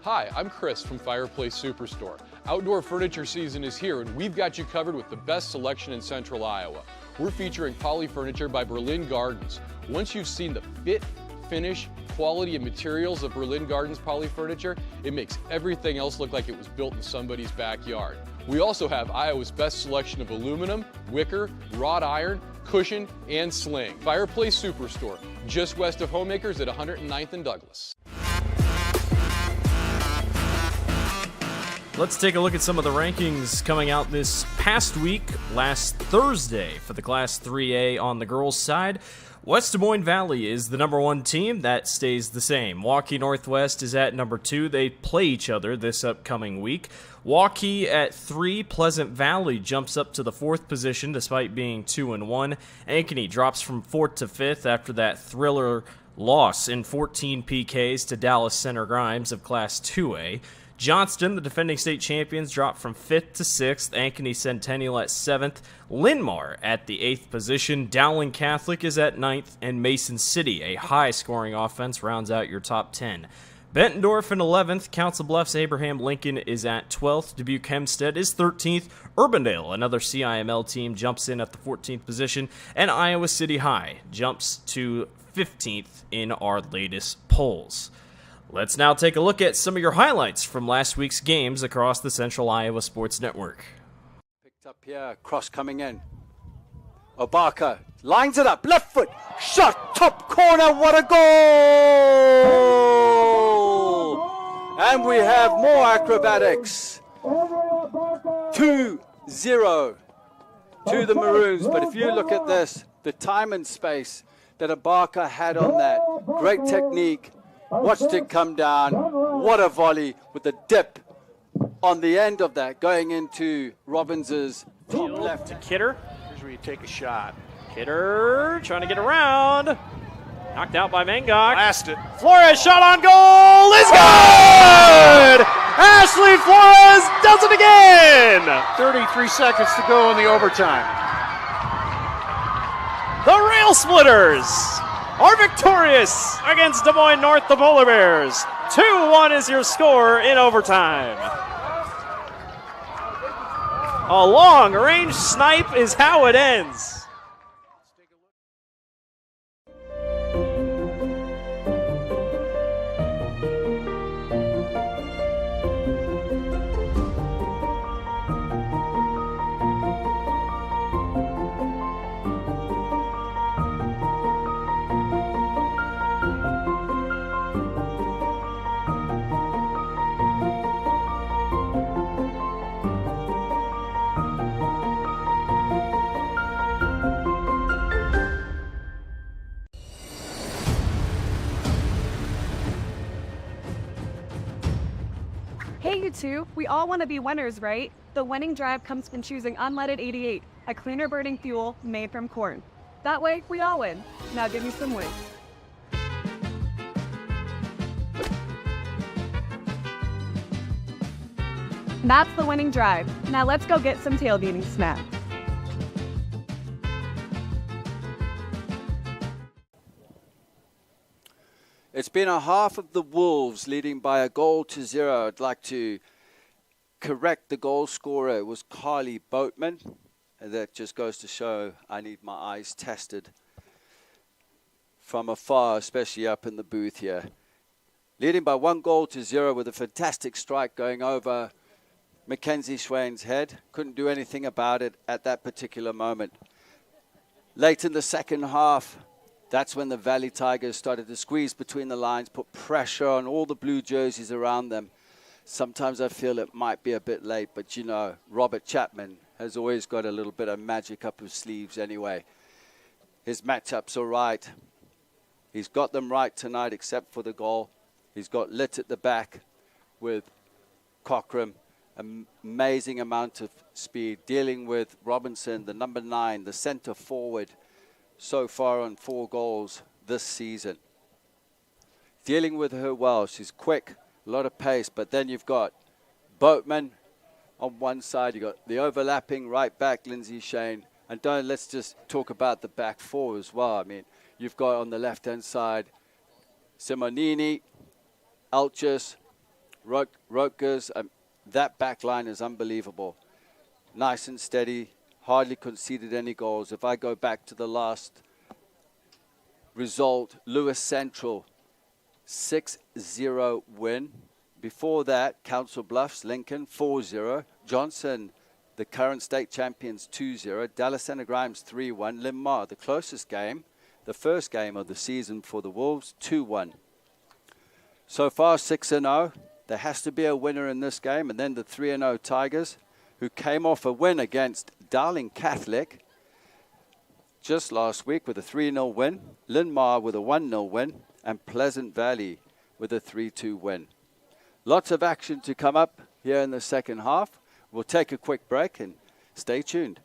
Hi, I'm Chris from Fireplace Superstore. Outdoor furniture season is here, and we've got you covered with the best selection in Central Iowa. We're featuring Poly Furniture by Berlin Gardens. Once you've seen the fit, finish, quality, and materials of Berlin Gardens Poly Furniture, it makes everything else look like it was built in somebody's backyard. We also have Iowa's best selection of aluminum, wicker, wrought iron, cushion, and sling. Fireplace Superstore, just west of Homemakers at 109th and Douglas. Let's take a look at some of the rankings coming out this past week. Last Thursday for the Class 3A on the girls' side, West Des Moines Valley is the #1 team. That stays the same. Waukee Northwest is at #2. They play each other this upcoming week. Waukee at 3. Pleasant Valley jumps up to the 4th position despite being 2-1. Ankeny drops from 4th to 5th after that thriller loss in 14 PKs to Dallas Center Grimes of Class 2A. Johnston, the defending state champions, dropped from 5th to 6th. Ankeny Centennial at 7th. Linmar at the 8th position. Dowling Catholic is at 9th. And Mason City, a high-scoring offense, rounds out your top 10. Bettendorf in 11th. Council Bluffs Abraham Lincoln is at 12th. Dubuque Hempstead is 13th. Urbandale, another CIML team, jumps in at the 14th position. And Iowa City High jumps to 15th in our latest polls. Let's now take a look at some of your highlights from last week's games across the Central Iowa Sports Network. Picked up here, cross coming in. Obaka lines it up, left foot, shot, top corner, what a goal! And we have more acrobatics. 2-0 to the Maroons. But if you look at this, the time and space that Obaka had on that, great technique. Watched it come down. What a volley with the dip on the end of that, going into Robbins's top left. To Kidder. Here's where you take a shot. Kidder trying to get around. Knocked out by Mangok. Blast it. Flores shot on goal is good! Ashley Flores does it again! 33 seconds to go in the overtime. The Rail Splitters are victorious against Des Moines North, the Polar Bears. 2-1 is your score in overtime. A long-range snipe is how it ends. Hey, you two, we all want to be winners, right? The winning drive comes from choosing unleaded 88, a cleaner burning fuel made from corn. That way, we all win. Now give me some wings. That's the winning drive. Now let's go get some tailgating snacks. It's been a half of the Wolves leading by a 0-0. I'd like to correct the goal scorer. It was Carly Boatman. And that just goes to show I need my eyes tested from afar, especially up in the booth here. Leading by 1-0 with a fantastic strike going over Mackenzie Schwain's head. Couldn't do anything about it at that particular moment. Late in the second half, that's when the Valley Tigers started to squeeze between the lines, put pressure on all the blue jerseys around them. Sometimes I feel it might be a bit late, but you know, Robert Chapman has always got a little bit of magic up his sleeves anyway. His matchups are right. He's got them right tonight except for the goal. He's got Lit at the back with Cockram. Amazing amount of speed. Dealing with Robinson, the number 9, the center forward, so far on 4 goals this season. Dealing with her well. She's quick, a lot of pace, but then you've got Boatman on one side. You've got the overlapping right back, Lindsay Shane. And let's just talk about the back 4 as well. I mean, you've got on the left-hand side Simonini, Alchus, Rokers. That back line is unbelievable. Nice and steady, hardly conceded any goals. If I go back to the last result, Lewis Central, 6-0 win. Before that, Council Bluffs, Lincoln, 4-0. Johnson, the current state champions, 2-0. Dallas Center Grimes, 3-1. Limar, the closest game, the first game of the season for the Wolves, 2-1. So far, 6-0. There has to be a winner in this game. And then the 3-0 Tigers, who came off a win against Darling Catholic just last week with a 3-0 win. Linmar with a 1-0 win. And Pleasant Valley with a 3-2 win. Lots of action to come up here in the second half. We'll take a quick break and stay tuned.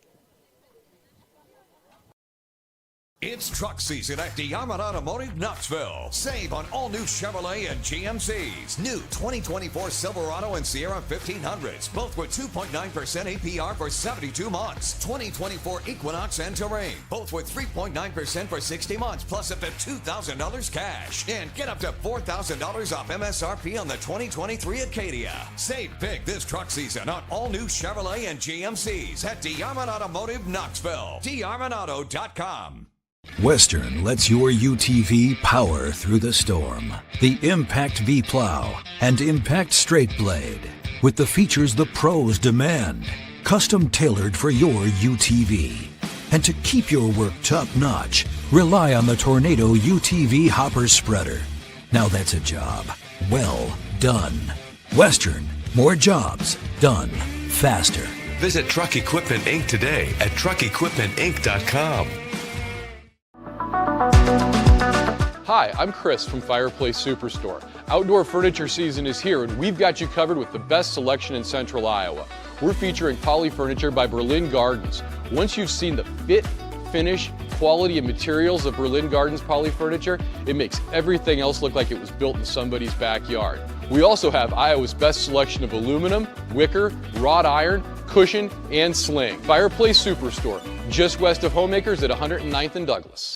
It's truck season at Diamond Automotive Knoxville. Save on all new Chevrolet and GMCs. New 2024 Silverado and Sierra 1500s, both with 2.9% APR for 72 months. 2024 Equinox and Terrain, both with 3.9% for 60 months, plus up to $2,000 cash. And get up to $4,000 off MSRP on the 2023 Acadia. Save big this truck season on all new Chevrolet and GMCs at Diamond Automotive Knoxville. DiamondAuto.com. Western lets your UTV power through the storm. The Impact V Plow and Impact Straight Blade, with the features the pros demand. Custom tailored for your UTV. And to keep your work top notch, rely on the Tornado UTV Hopper Spreader. Now that's a job well done. Western, more jobs done faster. Visit Truck Equipment Inc. today at truckequipmentinc.com. Hi, I'm Chris from Fireplace Superstore. Outdoor furniture season is here, and we've got you covered with the best selection in Central Iowa. We're featuring Poly Furniture by Berlin Gardens. Once you've seen the fit, finish, quality, and materials of Berlin Gardens Poly Furniture, it makes everything else look like it was built in somebody's backyard. We also have Iowa's best selection of aluminum, wicker, wrought iron, cushion, and sling. Fireplace Superstore, just west of Homemakers at 109th and Douglas.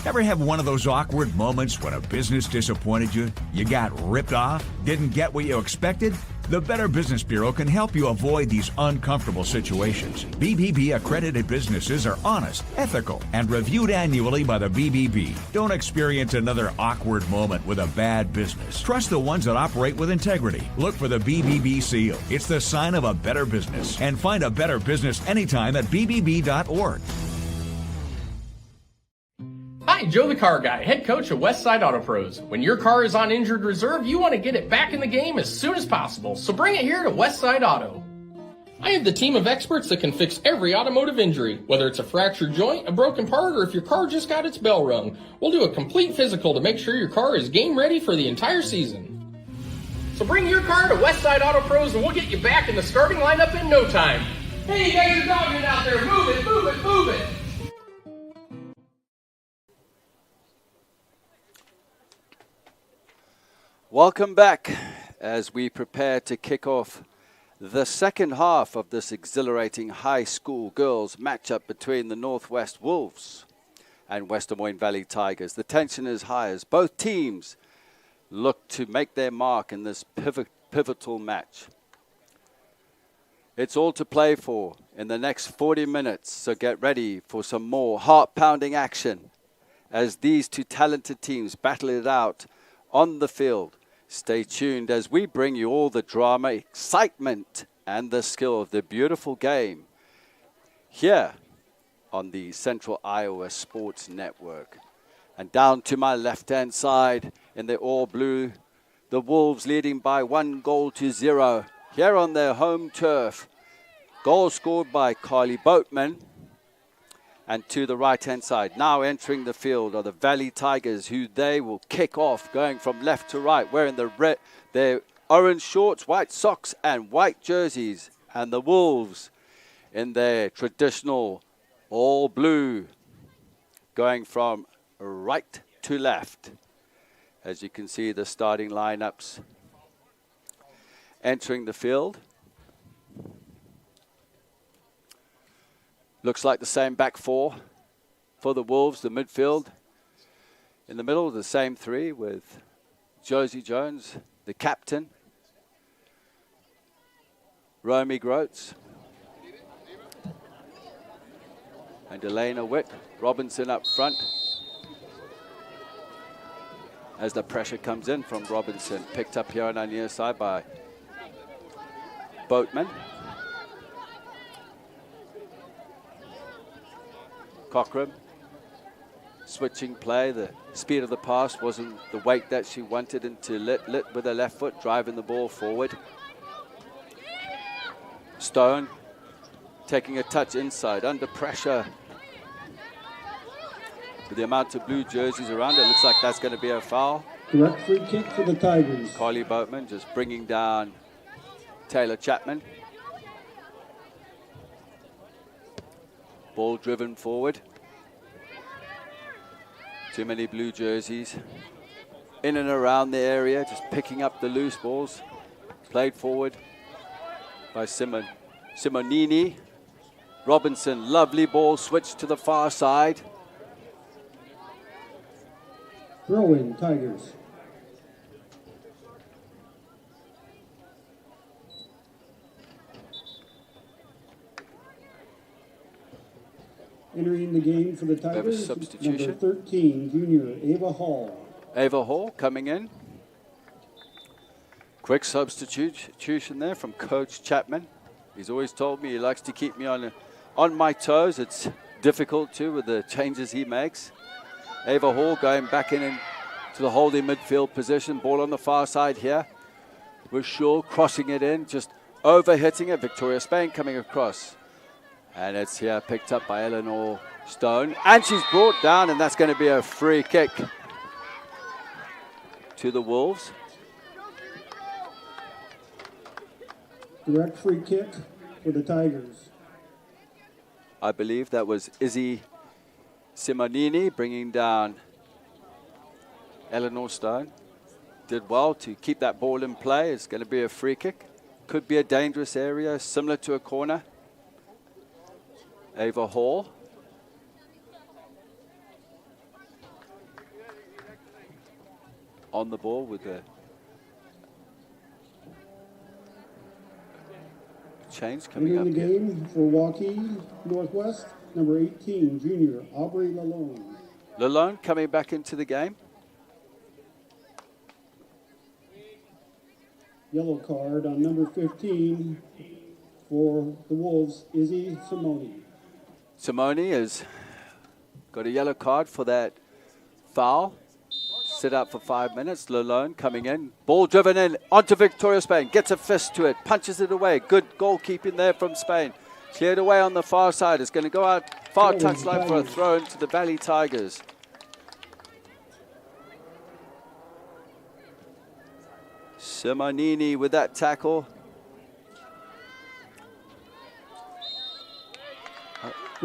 Ever have one of those awkward moments when a business disappointed you? You got ripped off? Didn't get what you expected? The Better Business Bureau can help you avoid these uncomfortable situations. BBB accredited businesses are honest, ethical, and reviewed annually by the BBB. Don't experience another awkward moment with a bad business. Trust the ones that operate with integrity. Look for the BBB seal. It's the sign of a better business. And find a better business anytime at bbb.org. Hi, Joe the Car Guy, head coach of Westside Auto Pros. When your car is on injured reserve, you want to get it back in the game as soon as possible, so bring it here to Westside Auto. I have the team of experts that can fix every automotive injury, whether it's a fractured joint, a broken part, or if your car just got its bell rung. We'll do a complete physical to make sure your car is game ready for the entire season. So bring your car to Westside Auto Pros and we'll get you back in the starting lineup in no time. Hey, you guys are dogging it out there. Move it, move it, move it. Welcome back as we prepare to kick off the second half of this exhilarating high school girls matchup between the Northwest Wolves and West Des Moines Valley Tigers. The tension is high as both teams look to make their mark in this pivotal match. It's all to play for in the next 40 minutes, so get ready for some more heart-pounding action as these two talented teams battle it out on the field. Stay tuned as we bring you all the drama, excitement, and the skill of the beautiful game here on the Central Iowa Sports Network. And down to my left-hand side in the all-blue, the Wolves leading by 1-0 here on their home turf. Goal scored by Carly Boatman. And to the right-hand side, now entering the field are the Valley Tigers, who they will kick off going from left to right, wearing their orange shorts, white socks, and white jerseys. And the Wolves in their traditional all blue, going from right to left. As you can see, the starting lineups entering the field. Looks like the same back four for the Wolves, the midfield. In the middle, the same three with Josie Jones, the captain, Romy Groats, and Elena Witt. Robinson up front. As the pressure comes in from Robinson, picked up here on our near side by Boatman. Cochran, switching play, the speed of the pass wasn't the weight that she wanted into Lit with her left foot, driving the ball forward. Stone taking a touch inside, under pressure. With the amount of blue jerseys around, it looks like that's going to be a foul. Direct free kick for the Tigers. Carly Boatman just bringing down Taylor Chapman. Ball driven forward. Too many blue jerseys in and around the area, just picking up the loose balls. Played forward by Simonini. Robinson, lovely ball, switched to the far side. Throw in Tigers. Entering the game for the Tigers, substitution. number 13, junior Ava Hall. Ava Hall coming in. Quick substitution there from Coach Chapman. He's always told me he likes to keep me on my toes. It's difficult too with the changes he makes. Ava Hall going back into the holding midfield position. Ball on the far side here. With Shaw crossing it in, just over-hitting it. Victoria Spain coming across. And it's here picked up by Eleanor Stone. And she's brought down, and that's going to be a free kick to the Wolves. Direct free kick for the Tigers. I believe that was Izzy Simonini bringing down Eleanor Stone. Did well to keep that ball in play. It's going to be a free kick. Could be a dangerous area, similar to a corner. Ava Hall. On the ball with the change coming up. In the game for Waukee Northwest, number 18, junior Aubrey Lalone. Lalone coming back into the game. Yellow card on number 15 for the Wolves, Izzy Simone. Simone has got a yellow card for that foul. Sit out for 5 minutes. Lalone coming in. Ball driven in onto Victoria Spain. Gets a fist to it. Punches it away. Good goalkeeping there from Spain. Cleared away on the far side. It's going to go out far touchline for a throw into the Valley Tigers. Simonini with that tackle.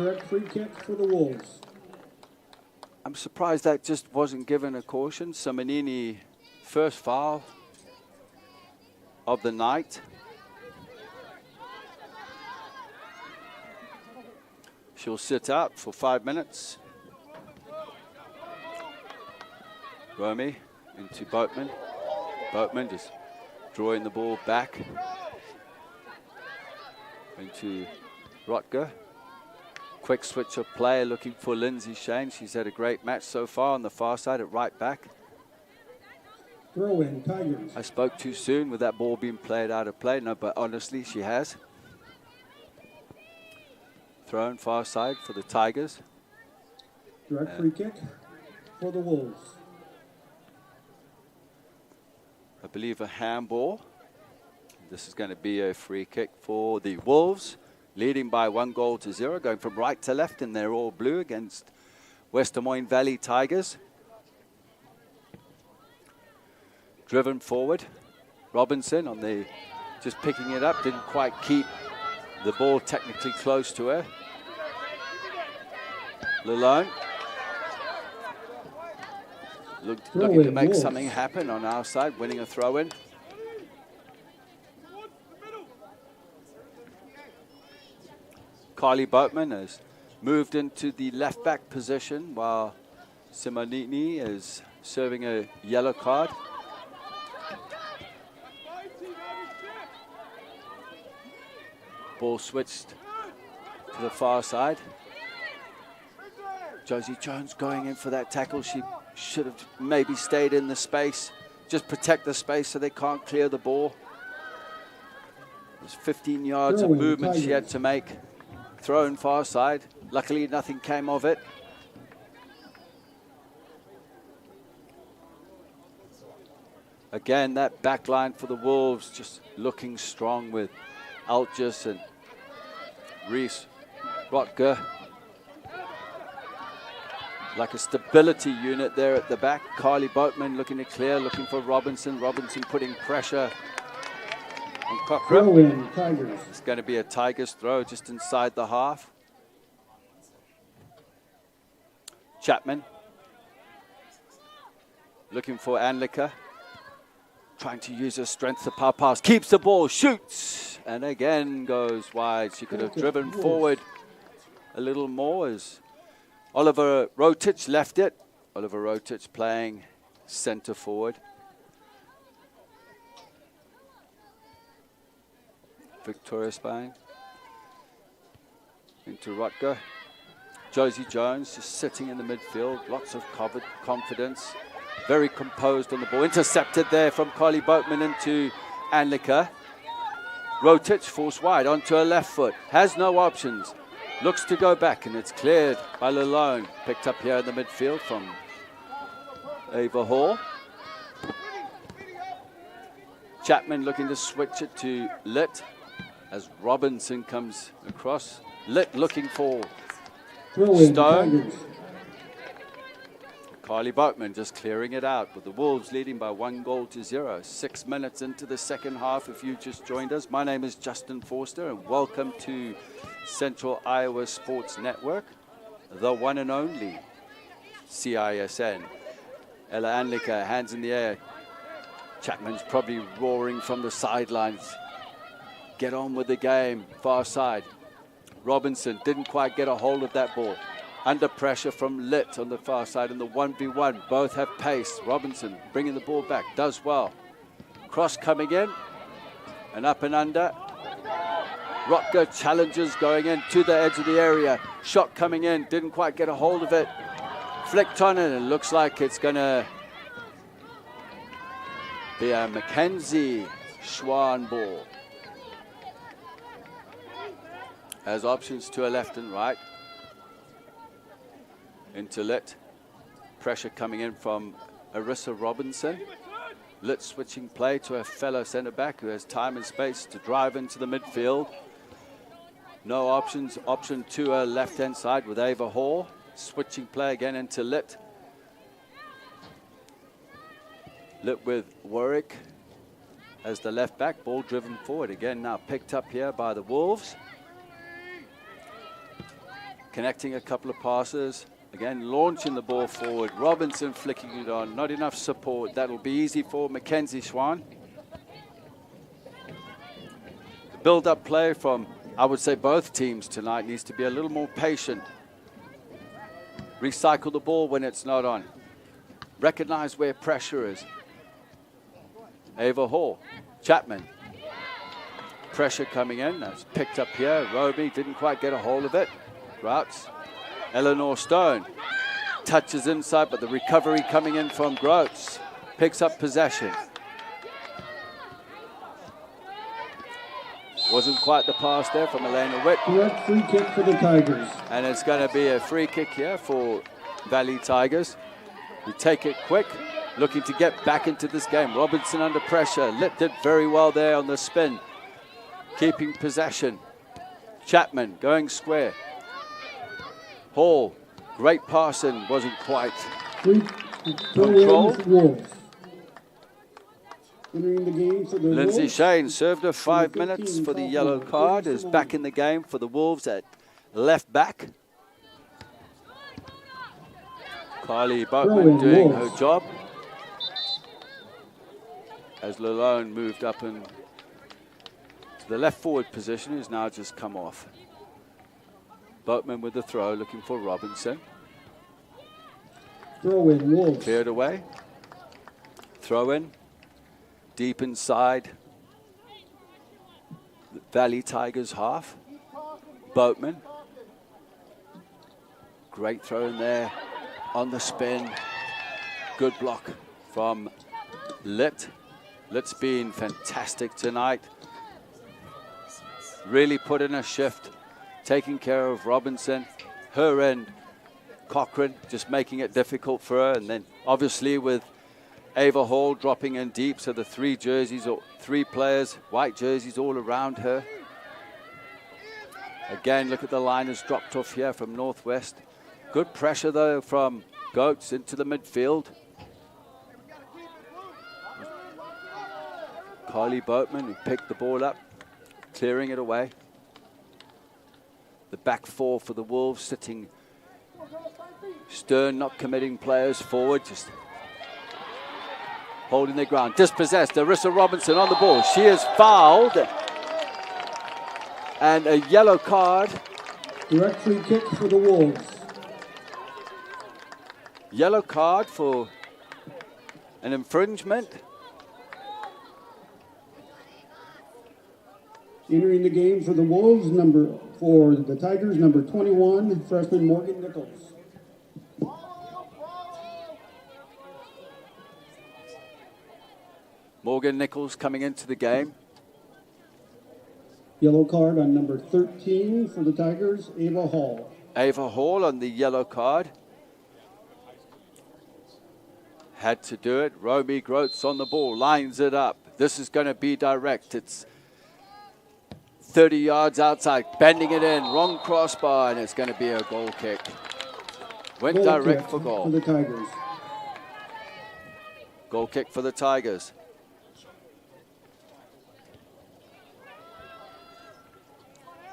Direct free kick for the Wolves. I'm surprised that just wasn't given a caution. Simonini, first foul of the night. She'll sit out for 5 minutes. Romy into Boatman. Boatman just drawing the ball back into Rotger. Quick switch of play looking for Lindsay Shane. She's had a great match so far on the far side at right back. Throw in, Tigers. I spoke too soon with that ball being played out of play. No, but honestly, she has. Thrown far side for the Tigers. Direct free kick for the Wolves. I believe a handball. This is going to be a free kick for the Wolves, leading by 1-0, going from right to left, and they're all blue against West Des Moines Valley Tigers. Driven forward. Robinson on the, just picking it up, didn't quite keep the ball technically close to her. Lalone. Looking to make something happen on our side, winning a throw-in. Carly Boatman has moved into the left-back position while Simonini is serving a yellow card. Ball switched to the far side. Josie Jones going in for that tackle. She should have maybe stayed in the space. Just protect the space so they can't clear the ball. There's 15 yards of movement she had to make. Thrown far side. Luckily, nothing came of it. Again, that back line for the Wolves just looking strong with Altjes and Reese Rotger. Like a stability unit there at the back. Carly Boatman looking to clear, looking for Robinson. Robinson putting pressure on Cochrane. It's going to be a Tigers throw just inside the half. Chapman looking for Anliker. Trying to use her strength to power pass. Keeps the ball, shoots, and again goes wide. She could have driven forward a little more as Oliver Rotich left it. Oliver Rotich playing center forward. Victoria Spain into Rutger. Josie Jones just sitting in the midfield. Lots of confidence. Very composed on the ball. Intercepted there from Carly Boatman into Anliker. Rotich forced wide onto her left foot. Has no options. Looks to go back, and it's cleared by Lalone. Picked up here in the midfield from Ava Hall. Chapman looking to switch it to Litt as Robinson comes across. Litt looking for Stone. Carly Boatman just clearing it out with the Wolves leading by 1-0. 6 minutes into the second half if you just joined us. My name is Justin Forster and welcome to Central Iowa Sports Network, the one and only CISN. Ella Anliker, hands in the air. Chapman's probably roaring from the sidelines. Get on with the game, far side. Robinson didn't quite get a hold of that ball. Under pressure from Litt on the far side in the 1v1. Both have pace. Robinson bringing the ball back, does well. Cross coming in, and up and under. Rotger challenges going in to the edge of the area. Shot coming in, didn't quite get a hold of it. Flicked on it, and looks like it's going to be a Mackenzie Schwan ball. Has options to her left and right. Into Litt. Pressure coming in from Arissa Robinson. Litt switching play to a fellow centre back who has time and space to drive into the midfield. No options. Option to her left hand side with Ava Hall. Switching play again into Litt. Litt with Warwick as the left back. Ball driven forward again now picked up here by the Wolves. connecting a couple of passes. Again, launching the ball forward. Robinson flicking it on. Not enough support. That'll be easy for Mackenzie Swan. The build-up play from, I would say, both teams tonight needs to be a little more patient. Recycle the ball when it's not on. Recognize where pressure is. Ava Hall. Chapman. Pressure coming in. That's picked up here. Roby didn't quite get a hold of it. Routes. Eleanor Stone touches inside, but the recovery coming in from Groats. Picks up possession. Wasn't quite the pass there from Elena Witt. Direct free kick for the Tigers. And it's going to be a free kick here for Valley Tigers. We take it quick, looking to get back into this game. Robinson under pressure. Litt did very well there on the spin. Keeping possession. Chapman going square. Hall, great pass and wasn't quite controlled. Entering the game for the Lindsay Wolves. Shane served her 5 minutes for the yellow card, is back in the game for the Wolves at left back. Kylie Boatman doing her job. As Lalone moved up and to the left forward position, who's now just come off. Boatman with the throw, looking for Robinson. Throw in, Wolves. Cleared away. Throw in. Deep inside. Valley Tigers half. Boatman. Great throw in there. On the spin. Good block from Litt. Litt's been fantastic tonight. Really put in a shift. Taking care of Robinson, her end, Cochran just making it difficult for her, and then obviously with Ava Hall dropping in deep, so the three jerseys, or three players, white jerseys all around her. Again, look at the line has dropped off here from Northwest. Good pressure though from Goats into the midfield. Kylie Boatman who picked the ball up, clearing it away. The back four for the Wolves sitting stern, not committing players forward, just holding their ground. Dispossessed, Arissa Robinson on the ball. She is fouled. And a yellow card. Direct free kick for the Wolves. Yellow card for an infringement. Entering the game for the Wolves, for the Tigers, number 21, freshman Morgan Nichols. Morgan Nichols coming into the game. Yellow card on number 13 for the Tigers, Ava Hall. Ava Hall on the yellow card. Had to do it. Romy Groats on the ball, lines it up. This is going to be direct. It's 30 yards outside, bending it in, wrong crossbar, and it's going to be a goal kick. Went Goal direct kick for goal. For the Tigers. Goal kick for the Tigers.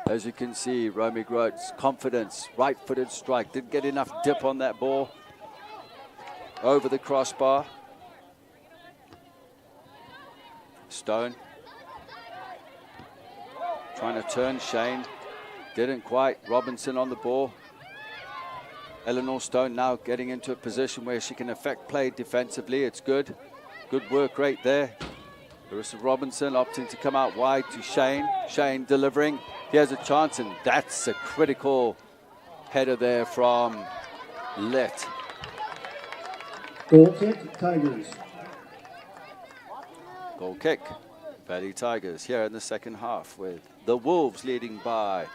As you can see, Romy Groats, confidence, right-footed strike. Didn't get enough dip on that ball. Over the crossbar. Stone. Trying to turn Shane. Didn't quite. Robinson on the ball. Eleanor Stone now getting into a position where she can affect play defensively. It's good. Good work rate there. Larissa Robinson opting to come out wide to Shane. Shane delivering. He has a chance, and that's a critical header there from Litt. Goal kick, Tigers. Goal kick, Valley Tigers here in the second half with the Wolves leading by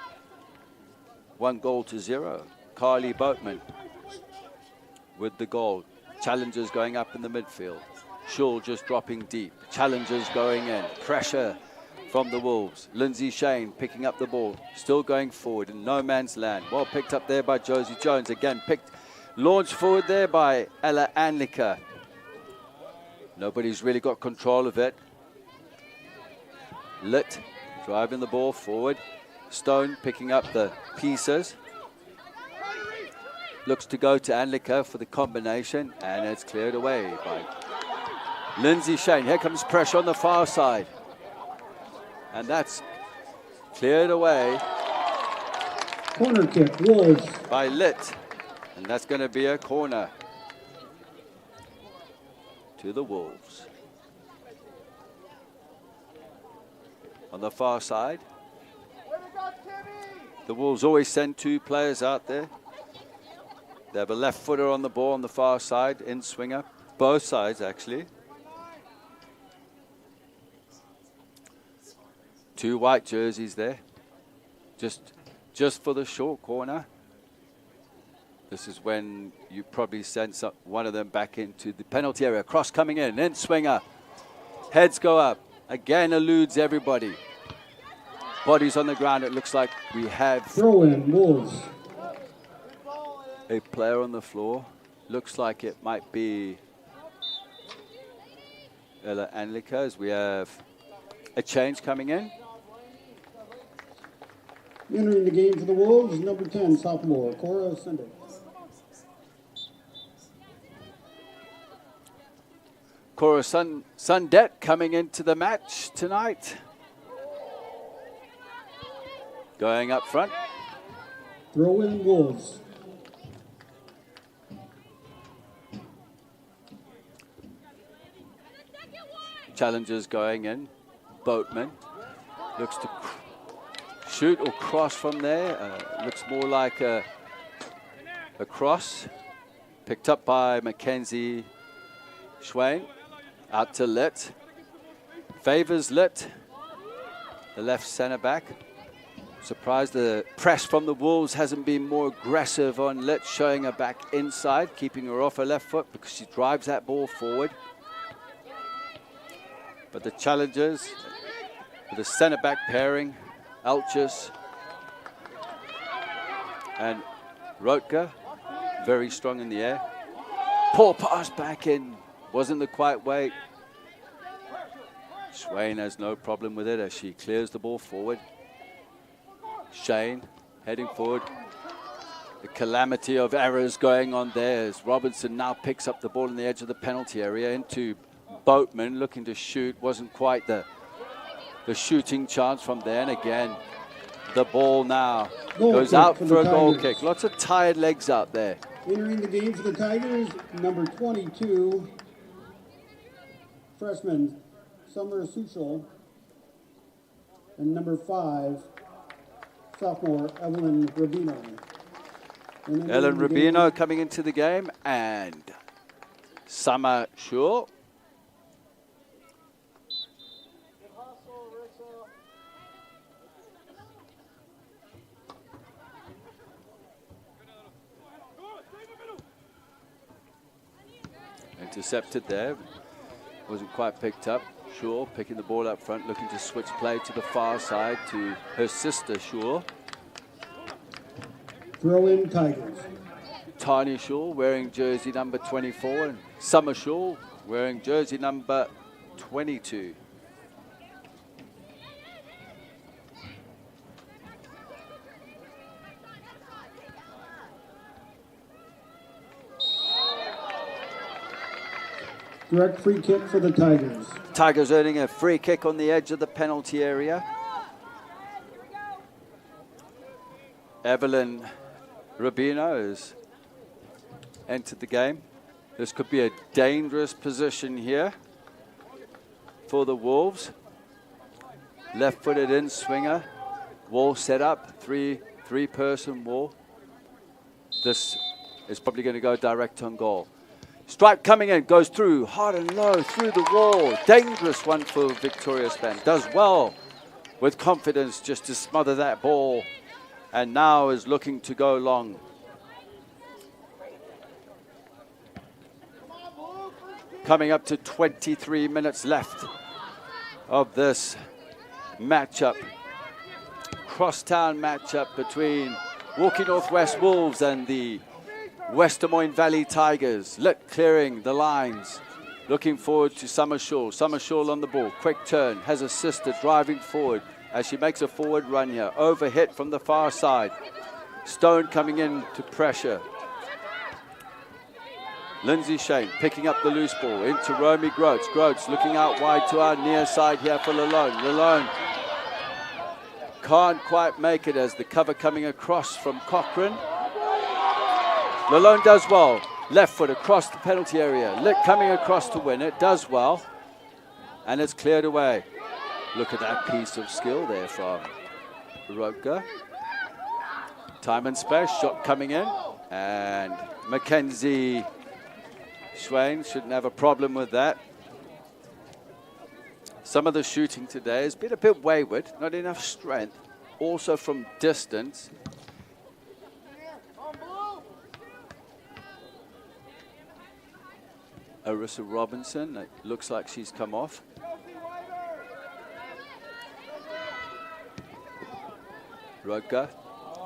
1-0. Kylie Boatman with the goal. Challengers going up in the midfield. Shaw just dropping deep. Challengers going in. Pressure from the Wolves. Lindsay Shane picking up the ball. Still going forward in no man's land. Well picked up there by Josie Jones. Again launched forward there by Ella Anliker. Nobody's really got control of it. Litt driving the ball forward. Stone picking up the pieces. looks to go to Anliker for the combination, and it's cleared away by Lindsay Shane. Here comes pressure on the far side. And that's cleared away. Corner kick, Wolves. By Litt. And that's going to be a corner to the Wolves. On the far side, the Wolves always send 2 players out there. They have a left footer on the ball on the far side, in swinger, both sides actually. 2 white jerseys there, just for the short corner. This is when you probably send one of them back into the penalty area. Cross coming in swinger. Heads go up. Again eludes everybody. Bodies on the ground. It looks like we have throw in Wolves. A player on the floor. Looks like it might be Ella Anliker, as we have a change coming in. Entering the game for the Wolves, number 10, sophomore, Cora Sunday. Cora Sundet coming into the match tonight. Going up front. Throw in Wolves. Challengers going in. Boatman looks to shoot or cross from there. Looks more like a cross. Picked up by Mackenzie Schwain. Out to Litt. Favors Litt, the left centre back. Surprised the press from the Wolves hasn't been more aggressive on Litt, showing her back inside, keeping her off her left foot because she drives that ball forward. But the challengers, with the centre back pairing, Alchus and Rotker, very strong in the air. Poor pass back in, wasn't the quite weight. Swain has no problem with it as she clears the ball forward. Shane heading forward. The calamity of errors going on there as Robinson now picks up the ball on the edge of the penalty area into Boatman, looking to shoot. Wasn't quite the shooting chance from there. And again, the ball now goes out for a goal kick. Lots of tired legs out there. Entering the game for the Tigers, number 22, freshman Summer Suchel, and number 5, sophomore Evelyn Rubino. Ellen Rubino coming into the game, and Summer Shul. Intercepted there, wasn't quite picked up. Shul picking the ball up front, looking to switch play to the far side to her sister Shul. Throw in Tigers. Tiny Shul wearing jersey number 24 and Summer Shul wearing jersey number 22. Direct free kick for the Tigers. Tigers earning a free kick on the edge of the penalty area. Evelyn Rubino has entered the game. This could be a dangerous position here for the Wolves. Left-footed in swinger. Wall set up, three-person wall. This is probably going to go direct on goal. Strike coming in, goes through, hard and low, through the wall. Dangerous one for Victoria Span. Does well with confidence just to smother that ball. And now is looking to go long. Coming up to 23 minutes left of this matchup. Crosstown matchup between Waukee Northwest Wolves and the West Des Moines Valley Tigers. Litt clearing the lines. Looking forward to Summer Shaw. Summer Shaw on the ball. Quick turn. Has a sister driving forward as she makes a forward run here. Overhit from the far side. Stone coming in to pressure. Lindsay Shane picking up the loose ball into Romy Groats. Groats looking out wide to our near side here for Lalone. Lalone can't quite make it as the cover coming across from Cochrane. Lalone does well. Left foot across the penalty area. Lick coming across to win it. Does well. And it's cleared away. Look at that piece of skill there from Rutger. Time and space. Shot coming in. And Mackenzie Swain shouldn't have a problem with that. Some of the shooting today has been a bit wayward. Not enough strength. Also from distance. Arissa Robinson, it looks like she's come off. Rutger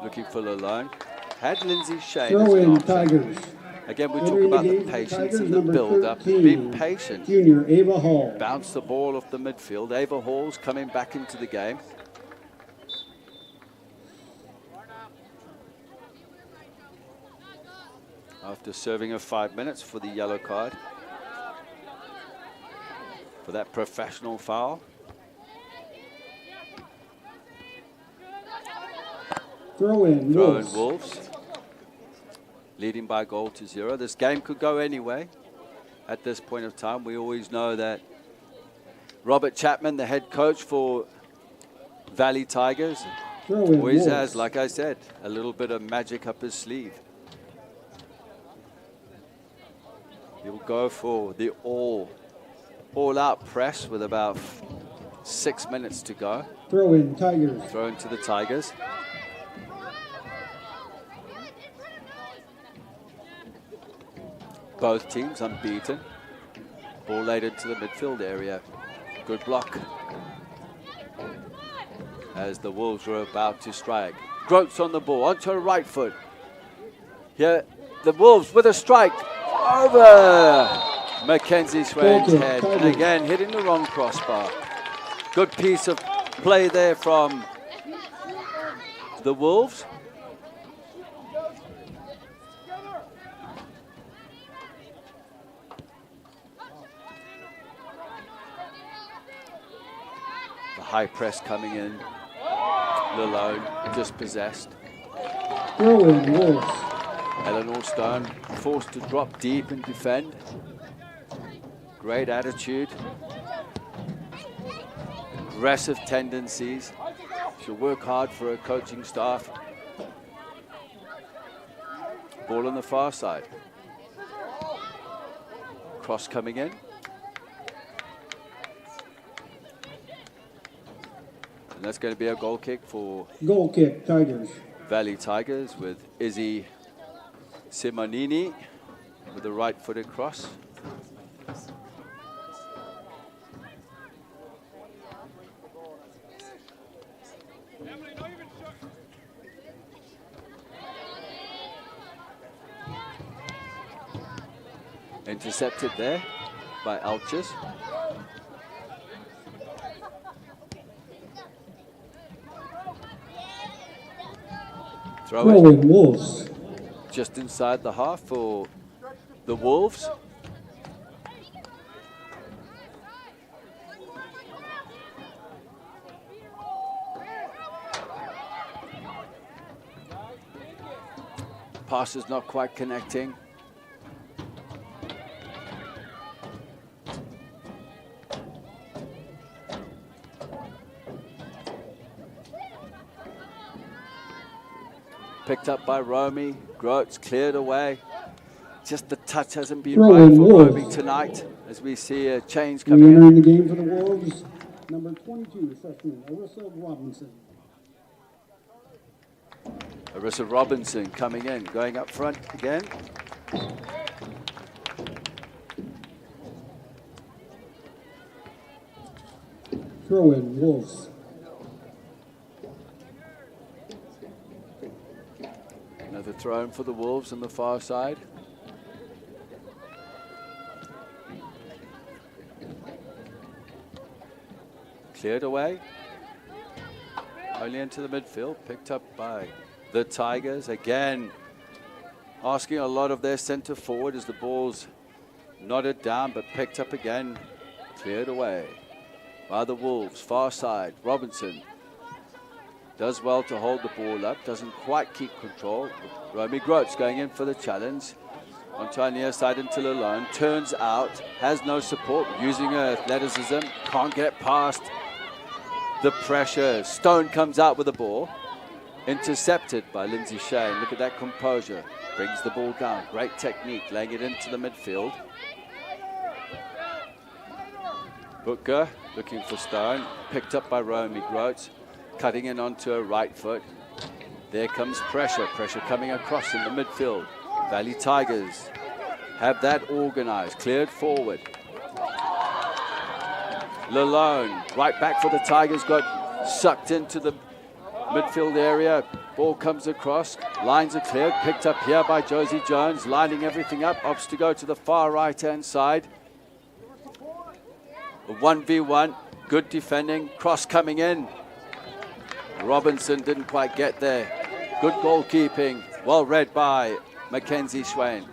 looking for Lalone. Had Lindsay Shane. Throw in Tigers. Again, we talk about the patience and the build-up. Be patient. Junior Ava Hall. Bounce the ball off the midfield. Ava Hall's coming back into the game. After serving her 5 minutes for the yellow card. For that professional foul. Throw in Wolves. Leading by a goal to 0. This game could go anyway. At this point of time, we always know that Robert Chapman, the head coach for Valley Tigers, always has, like I said, a little bit of magic up his sleeve. He'll go for the all-out press with about 6 minutes to go. Throw in Tigers. Throw into the Tigers. Both teams unbeaten. Ball laid into the midfield area. Good block. As the Wolves were about to strike. Groats on the ball, onto her right foot. Here, the Wolves with a strike. Over Mackenzie Swain's head. And again, hitting the wrong crossbar. Good piece of play there from the Wolves. High press coming in. Lalone dispossessed. Throw in Wolves. Eleanor Stone forced to drop deep and defend. Great attitude. Aggressive tendencies. She'll work hard for her coaching staff. Ball on the far side. Cross coming in. And that's going to be a goal kick for Goal kick, Tigers. Valley Tigers with Izzy Simonini with a right-footed cross. Intercepted there by Alches. Throw in Wolves. Just inside the half for the Wolves. Pass is not quite connecting. Picked up by Romy. Groats cleared away. Just the touch hasn't been right for Romy tonight as we see a change coming in. Entering the game for the Wolves, number 22, freshman Arissa Robinson. Arissa Robinson coming in, going up front again. Throw in Wolves. Another throw in for the Wolves on the far side. Cleared away. Only into the midfield. Picked up by the Tigers. Again, asking a lot of their center forward as the ball's nodded down but picked up again, cleared away by the Wolves. Far side, Robinson does well to hold the ball up, doesn't quite keep control. Romy Groats going in for the challenge. Onto our near side until alone, turns out, has no support, using her athleticism, can't get past the pressure. Stone comes out with the ball, intercepted by Lindsay Shane. Look at that composure, brings the ball down, great technique, laying it into the midfield. Booker looking for Stone, picked up by Romy Groats, cutting in onto her right foot. There comes pressure coming across in the midfield. Valley Tigers have that organized, cleared forward. Lalone, right back for the Tigers, got sucked into the midfield area. Ball comes across, lines are cleared, picked up here by Josie Jones, lining everything up, opts to go to the far right-hand side. A 1v1, good defending, cross coming in. Robinson didn't quite get there. Good goalkeeping, well read by Mackenzie Swain.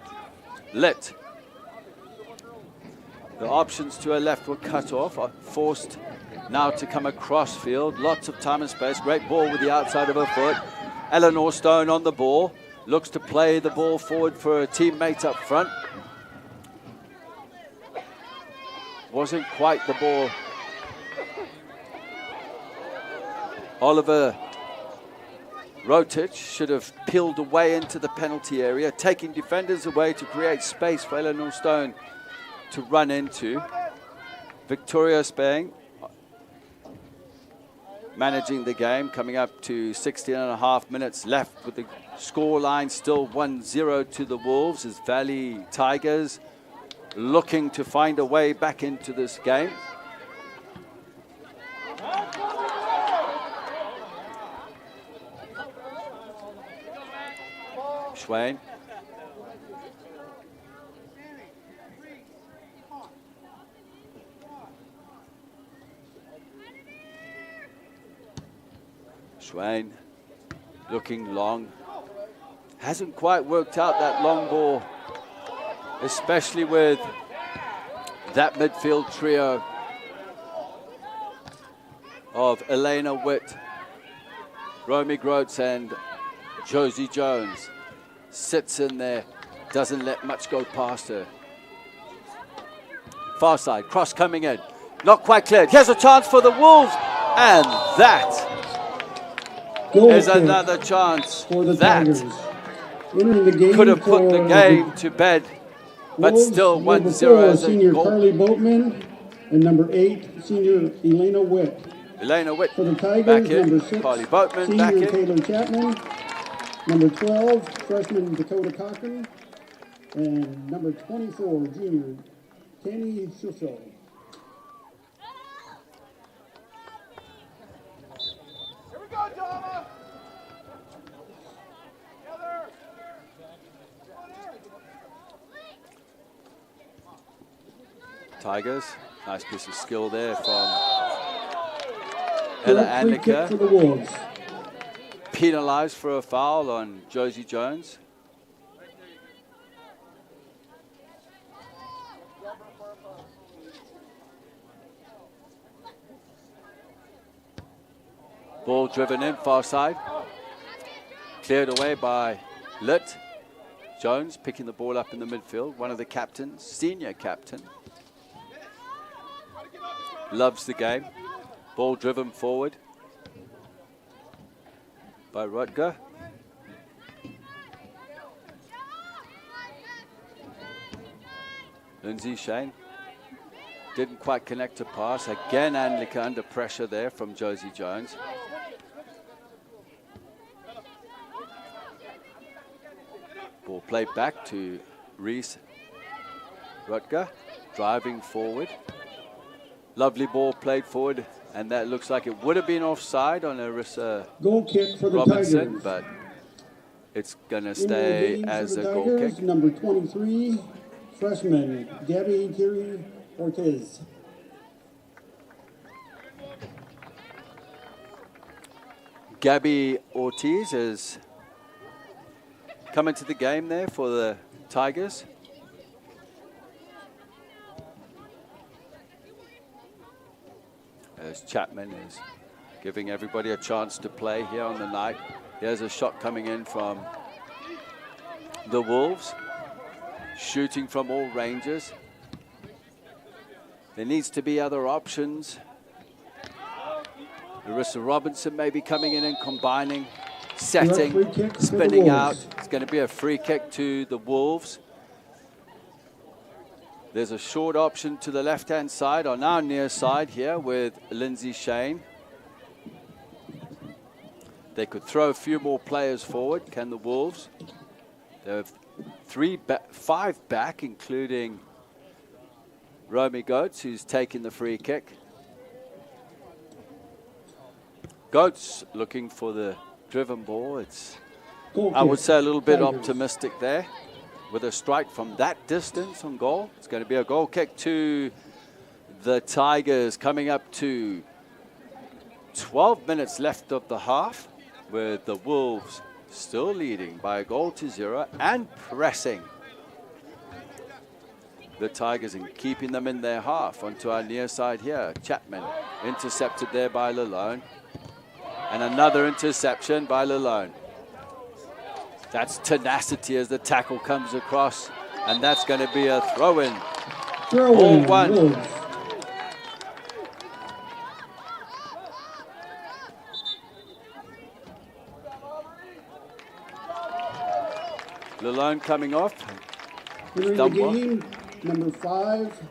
Lit. The options to her left were cut off, forced now to come across field. Lots of time and space. Great ball with the outside of her foot. Eleanor Stone on the ball. Looks to play the ball forward for her teammate up front. Wasn't quite the ball. Oliver Rotich should have peeled away into the penalty area, taking defenders away to create space for Eleanor Stone to run into. Victoria Spang managing the game, coming up to 16 and a half minutes left with the score line still 1-0 to the Wolves as Valley Tigers looking to find a way back into this game. Swain. Swain looking long. Hasn't quite worked out that long ball, especially with that midfield trio of Elena Witt, Romy Groats and Josie Jones. Sits in there, doesn't let much go past her. Far side, cross coming in, not quite cleared. Here's a chance for the Wolves, and that is another chance that could have put the game to bed, but still 1-0 as a goal. Carly Boatman and number 8, senior Elena Witt. Elena Witt for the Tigers, back in. number 6, Carly Boatman senior back in. Taylor Chapman. Number 12, freshman Dakota Cochran. And number 24, junior Kenny Schussel. Here we go, Donna. Tigers, nice piece of skill there from Ella Annika. For the Wolves. Penalized for a foul on Josie Jones. Ball driven in, far side. Cleared away by Litt. Jones picking the ball up in the midfield. One of the captains, senior captain. Loves the game. Ball driven forward by Rutger. Lindsay Shane didn't quite connect a pass. Again, Anlika under pressure there from Josie Jones. Ball played back to Reese Rutger, driving forward. Lovely ball played forward, and that looks like it would have been offside on Arissa Goal kick for the Robinson, Tigers. but it's going to stay as a goal Tigers, kick. Number 23, freshman Gabby Kiri Ortiz. Gabby Ortiz is come into the game there for the Tigers. As Chapman is giving everybody a chance to play here on the night. Here's a shot coming in from the Wolves, shooting from all ranges. There needs to be other options. Larissa Robinson may be coming in and combining, setting, spinning out. It's going to be a free kick to the Wolves. There's a short option to the left-hand side on our near side here with Lindsay Shane. They could throw a few more players forward, can the Wolves? They have 5 back, including Romy Goetz, who's taking the free kick. Goetz looking for the driven ball. It's, I would say, a little bit optimistic there. With a strike from that distance on goal. It's going to be a goal kick to the Tigers, coming up to 12 minutes left of the half, with the Wolves still leading by a goal to 0 and pressing the Tigers and keeping them in their half. Onto our near side here. Chapman intercepted there by Lalone. And another interception by Lalone. That's tenacity as the tackle comes across, and that's going to be a throw-in. Ball one. Lalone coming off. During the game, number 5,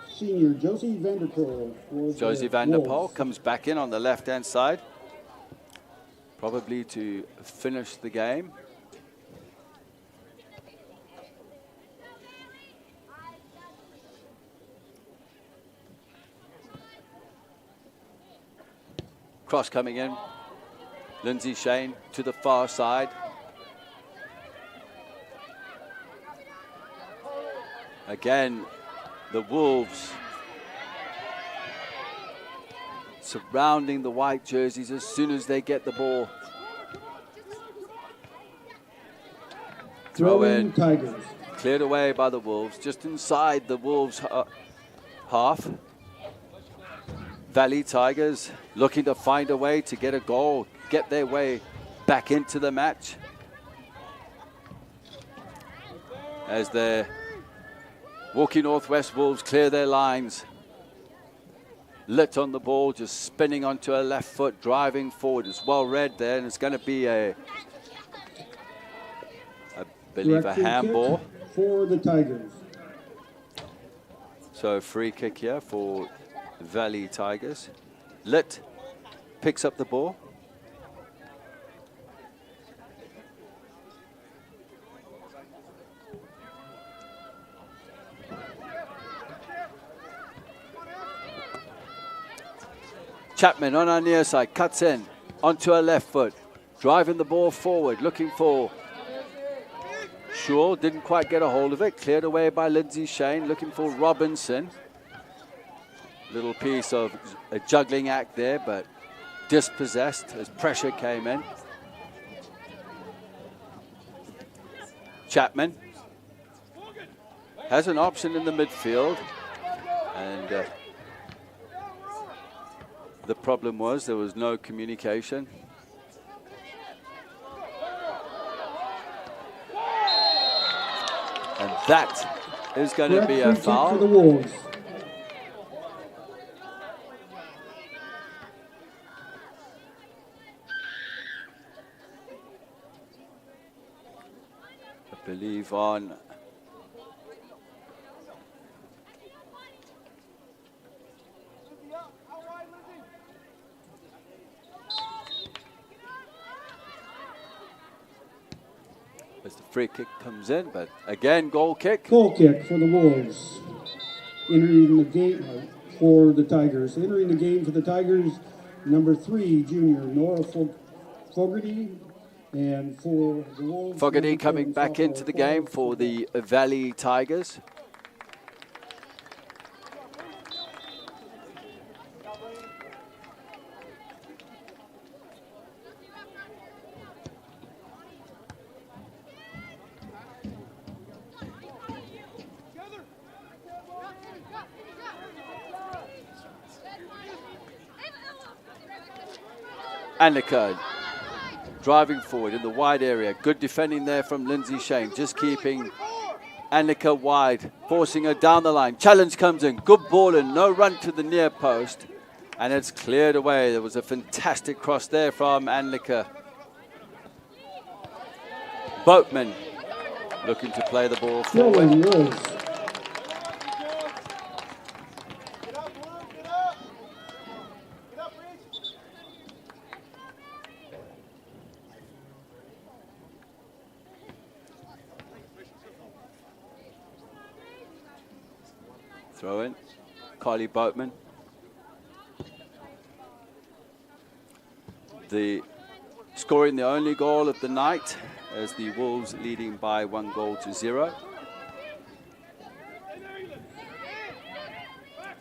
senior Josie Vanderpool. Josie Vanderpool comes back in on the left-hand side, probably to finish the game. Cross coming in. Lindsay Shane to the far side. Again, the Wolves surrounding the white jerseys as soon as they get the ball. Throw in. Tigers. Cleared away by the Wolves, just inside the Wolves' half. Valley Tigers looking to find a way to get a goal, get their way back into the match. As the Waukee Northwest Wolves clear their lines. Lit on the ball, just spinning onto a left foot, driving forward. It's well read there, and it's going to be I believe, a handball. For the Tigers. So free kick here for Valley Tigers. Lit picks up the ball. Chapman on our near side, cuts in onto a left foot, driving the ball forward, looking for Shaw, didn't quite get a hold of it, cleared away by Lindsay Shane, looking for Robinson. Little piece of a juggling act there, but dispossessed as pressure came in. Chapman has an option in the midfield, and the problem was there was no communication. And that is going to be a foul. For the Wolves. I believe on as the free kick comes in, but again, goal kick. Goal kick for the Wolves. Entering the game for the Tigers. Entering the game for the Tigers, number 3, junior Nora Fogarty. And for the Wolves, Fogarty coming back into the game for the Valley Tigers. Annika driving forward in the wide area. Good defending there from Lindsay Shane, just keeping Annika wide, forcing her down the line. Challenge comes in, good ball and no run to the near post. And it's cleared away. There was a fantastic cross there from Annika. Boatman looking to play the ball forward. Throw in, Kylie Boatman. Scoring the only goal of the night as the Wolves leading by 1-0.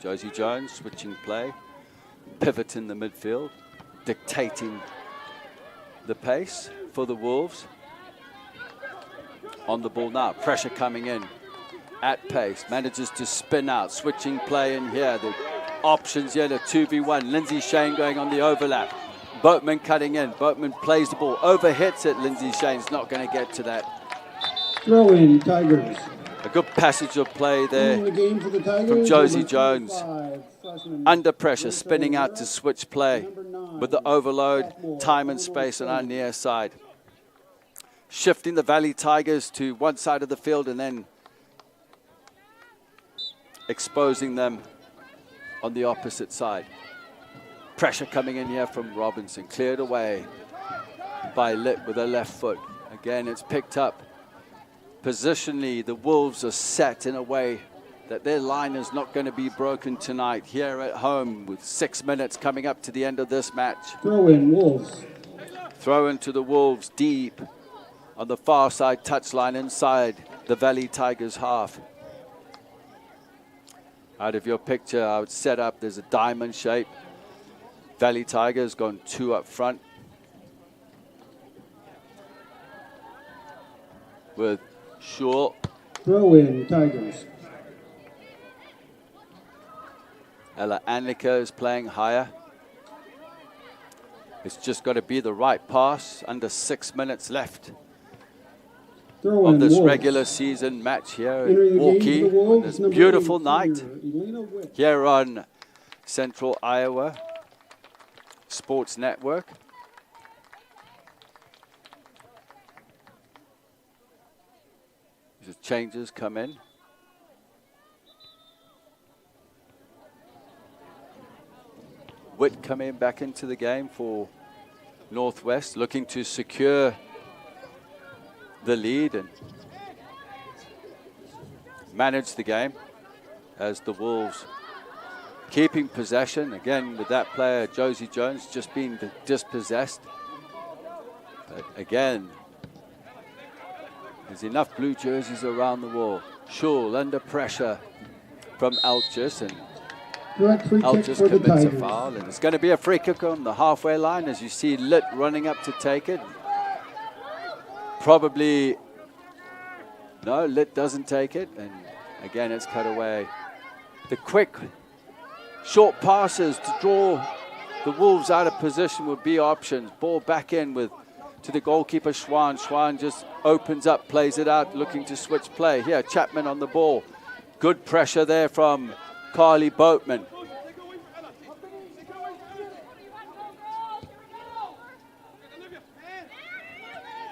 Josie Jones switching play, pivot in the midfield, dictating the pace for the Wolves. On the ball now, pressure coming in. At pace, manages to spin out, switching play in here. The options here, the 2v1. Lindsay Shane going on the overlap. Boatman cutting in. Boatman plays the ball, overhits it. Lindsay Shane's not going to get to that. Throw in, Tigers. A good passage of play there from Josie Jones. Under pressure, spinning out to switch play with the overload, time and space on our near side. Shifting the Valley Tigers to one side of the field and then exposing them on the opposite side. Pressure coming in here from Robinson, cleared away by Litt with her left foot. Again, it's picked up. Positionally, the Wolves are set in a way that their line is not going to be broken tonight here at home with 6 minutes coming up to the end of this match. Throw in, Wolves. Throw into the Wolves deep on the far side touchline inside the Valley Tigers half. Out of your picture, I would set up, there's a diamond shape. Valley Tigers gone 2 up front. With Shaw. Throw in, Tigers. Ella Annika is playing higher. It's just got to be the right pass. Under 6 minutes left of this regular season match here in Waukee on this beautiful night here on Central Iowa Sports Network. As changes come in. Witt coming back into the game for Northwest, looking to secure the lead and manage the game as the Wolves keeping possession. Again, with that player, Josie Jones, just being dispossessed. But again, there's enough blue jerseys around the wall. Schul under pressure from Altus, and Altus commits a foul, and it's going to be a free kick on the halfway line as you see Litt running up to take it. Probably, no, Litt doesn't take it, and again it's cut away. The quick, short passes to draw the Wolves out of position would be options. Ball back in to the goalkeeper, Schwan. Schwan just opens up, plays it out, looking to switch play. Here, Chapman on the ball. Good pressure there from Carly Boatman.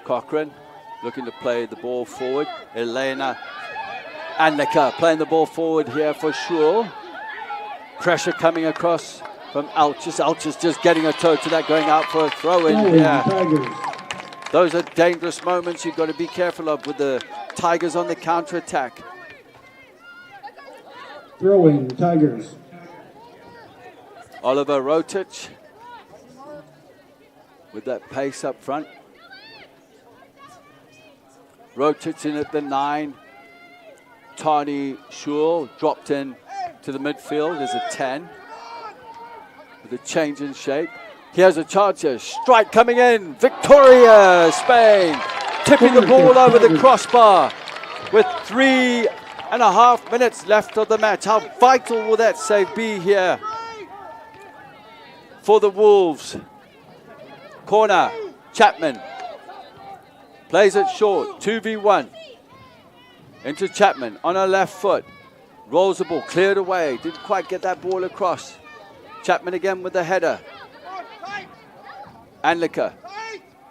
Cochran looking to play the ball forward. Elena Annika playing the ball forward here for Schul. Pressure coming across from Altus. Altus just getting a toe to that, going out for a throw-in here. Those are dangerous moments you've got to be careful of with the Tigers on the counter-attack. Throw-in, Tigers. Oliver Rotich with that pace up front. Rotich in at the 9. Tani Schul dropped in to the midfield as a 10. With a change in shape. Here's a charge here. Strike coming in. Victoria, Spain. Tipping the ball over the crossbar with 3.5 minutes left of the match. How vital will that save be here for the Wolves? Corner. Chapman. Plays it short. 2v1. Into Chapman on her left foot. Rolls the ball. Cleared away. Didn't quite get that ball across. Chapman again with the header. Anliker.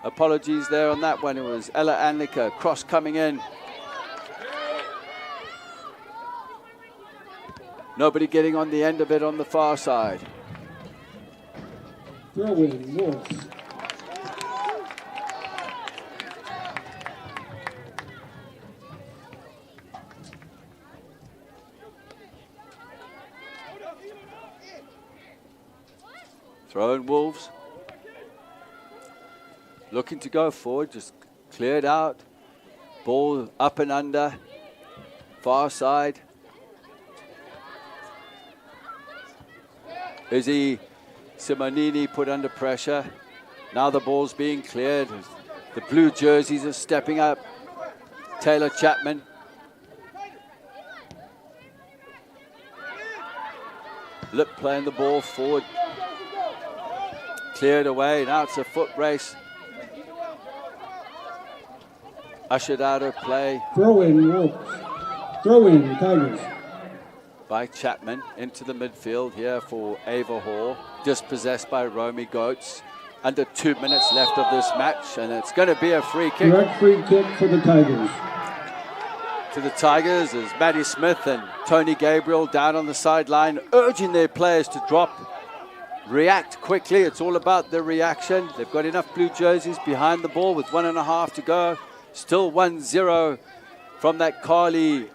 Apologies there on that one. It was Ella Anliker. Cross coming in. Nobody getting on the end of it on the far side. Throw in, Wolves. Throw in Wolves. Looking to go forward, just cleared out. Ball up and under. Far side. Izzy Simonini put under pressure. Now the ball's being cleared. The blue jerseys are stepping up. Taylor Chapman. Lip playing the ball forward. Cleared away. Now it's a foot race. Ushered out of play. Throw in, Wolves. Throw in, Tigers. By Chapman into the midfield here for Ava Hall. Dispossessed by Romy Goetz. Under 2 minutes left of this match, and it's going to be a free kick. Direct free kick for the Tigers. To the Tigers is Maddie Smith and Tony Gabriel down on the sideline, urging their players to drop. React quickly. It's all about the reaction. They've got enough blue jerseys behind the ball with 1.5 to go. Still 1-0 from that Carly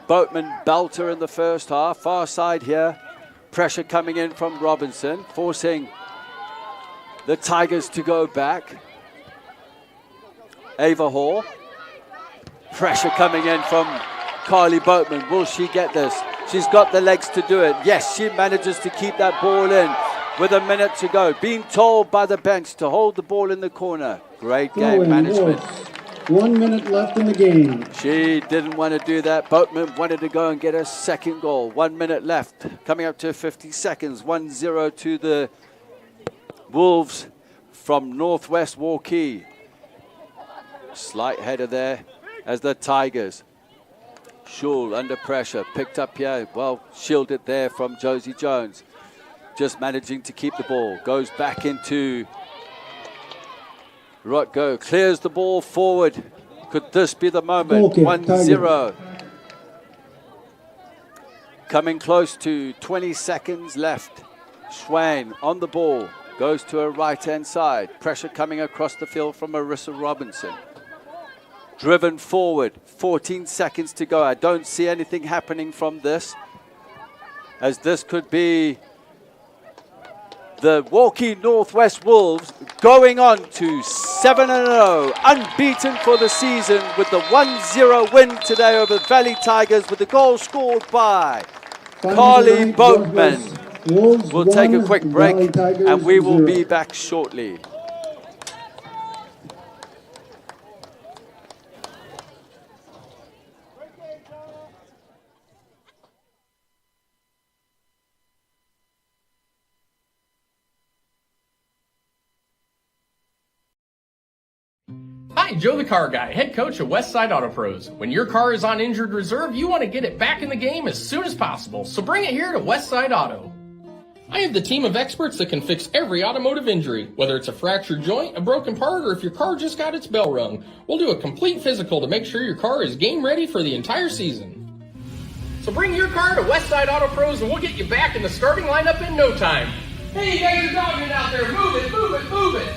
Boatman belter in the first half. Far side here. Pressure coming in from Robinson, forcing the Tigers to go back. Ava Hall. Pressure coming in from Carly Boatman. Will she get this? She's got the legs to do it. Yes, she manages to keep that ball in with a minute to go. Being told by the bench to hold the ball in the corner. Great game management. 1 minute left in the game. She didn't want to do that. Boatman wanted to go and get her second goal. 1 minute left. Coming up to 50 seconds. 1-0 to the Wolves from Northwest Waukee. Slight header there as the Tigers. Schul under pressure. Picked up here. Well, shielded there from Josie Jones. Just managing to keep the ball. Goes back into Rotgo. Clears the ball forward. Could this be the moment? 1-0. Coming close to 20 seconds left. Schwain on the ball. Goes to her right-hand side. Pressure coming across the field from Marissa Robinson. Driven forward. 14 seconds to go. I don't see anything happening from this, as this could be the Waukee Northwest Wolves going on to 7-0, unbeaten for the season with the 1-0 win today over Valley Tigers with the goal scored by Carly Boatman. We'll take a quick break and we will be back shortly. Hi, Joe the Car Guy, head coach of Westside Auto Pros. When your car is on injured reserve, you want to get it back in the game as soon as possible, so bring it here to Westside Auto. I have the team of experts that can fix every automotive injury, whether it's a fractured joint, a broken part, or if your car just got its bell rung. We'll do a complete physical to make sure your car is game ready for the entire season. So bring your car to Westside Auto Pros and we'll get you back in the starting lineup in no time. Hey, you guys are dogging out there. Move it, move it, move it.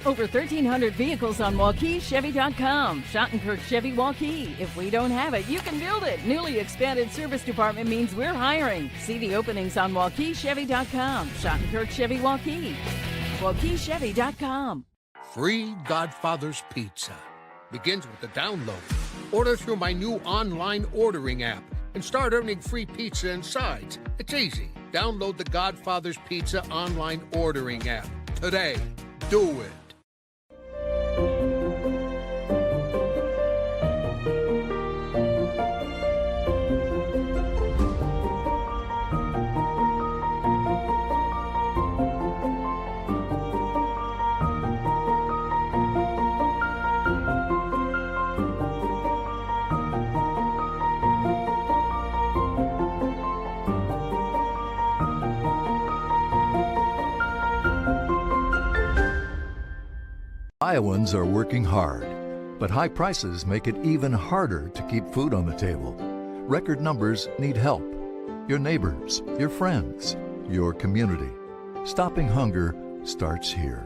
Over 1,300 vehicles on WaukeeChevy.com. Schottenkirk Chevy Waukee. If we don't have it, you can build it. Newly expanded service department means we're hiring. See the openings on WaukeeChevy.com. Schottenkirk Chevy Waukee. WaukeeChevy.com. Free Godfather's Pizza begins with the download. Order through my new online ordering app and start earning free pizza and sides. It's easy. Download the Godfather's Pizza online ordering app today. Do it. Iowans are working hard, but high prices make it even harder to keep food on the table. Record numbers need help. Your neighbors, your friends, your community. Stopping hunger starts here.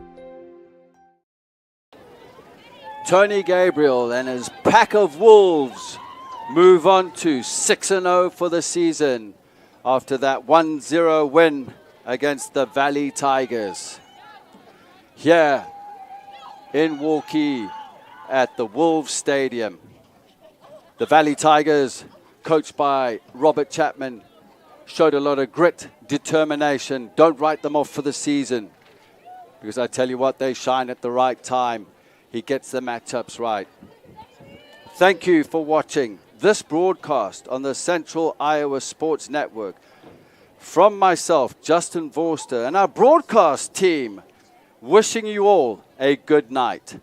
Tony Gabriel and his pack of Wolves move on to 6-0 for the season after that 1-0 win against the Valley Tigers. Here in Waukee at the Wolves Stadium. The Valley Tigers, coached by Robert Chapman, showed a lot of grit, determination. Don't write them off for the season, because I tell you what, they shine at the right time. He gets the matchups right. Thank you for watching this broadcast on the Central Iowa Sports Network. From myself, Justin Vorster, and our broadcast team, wishing you all a good night.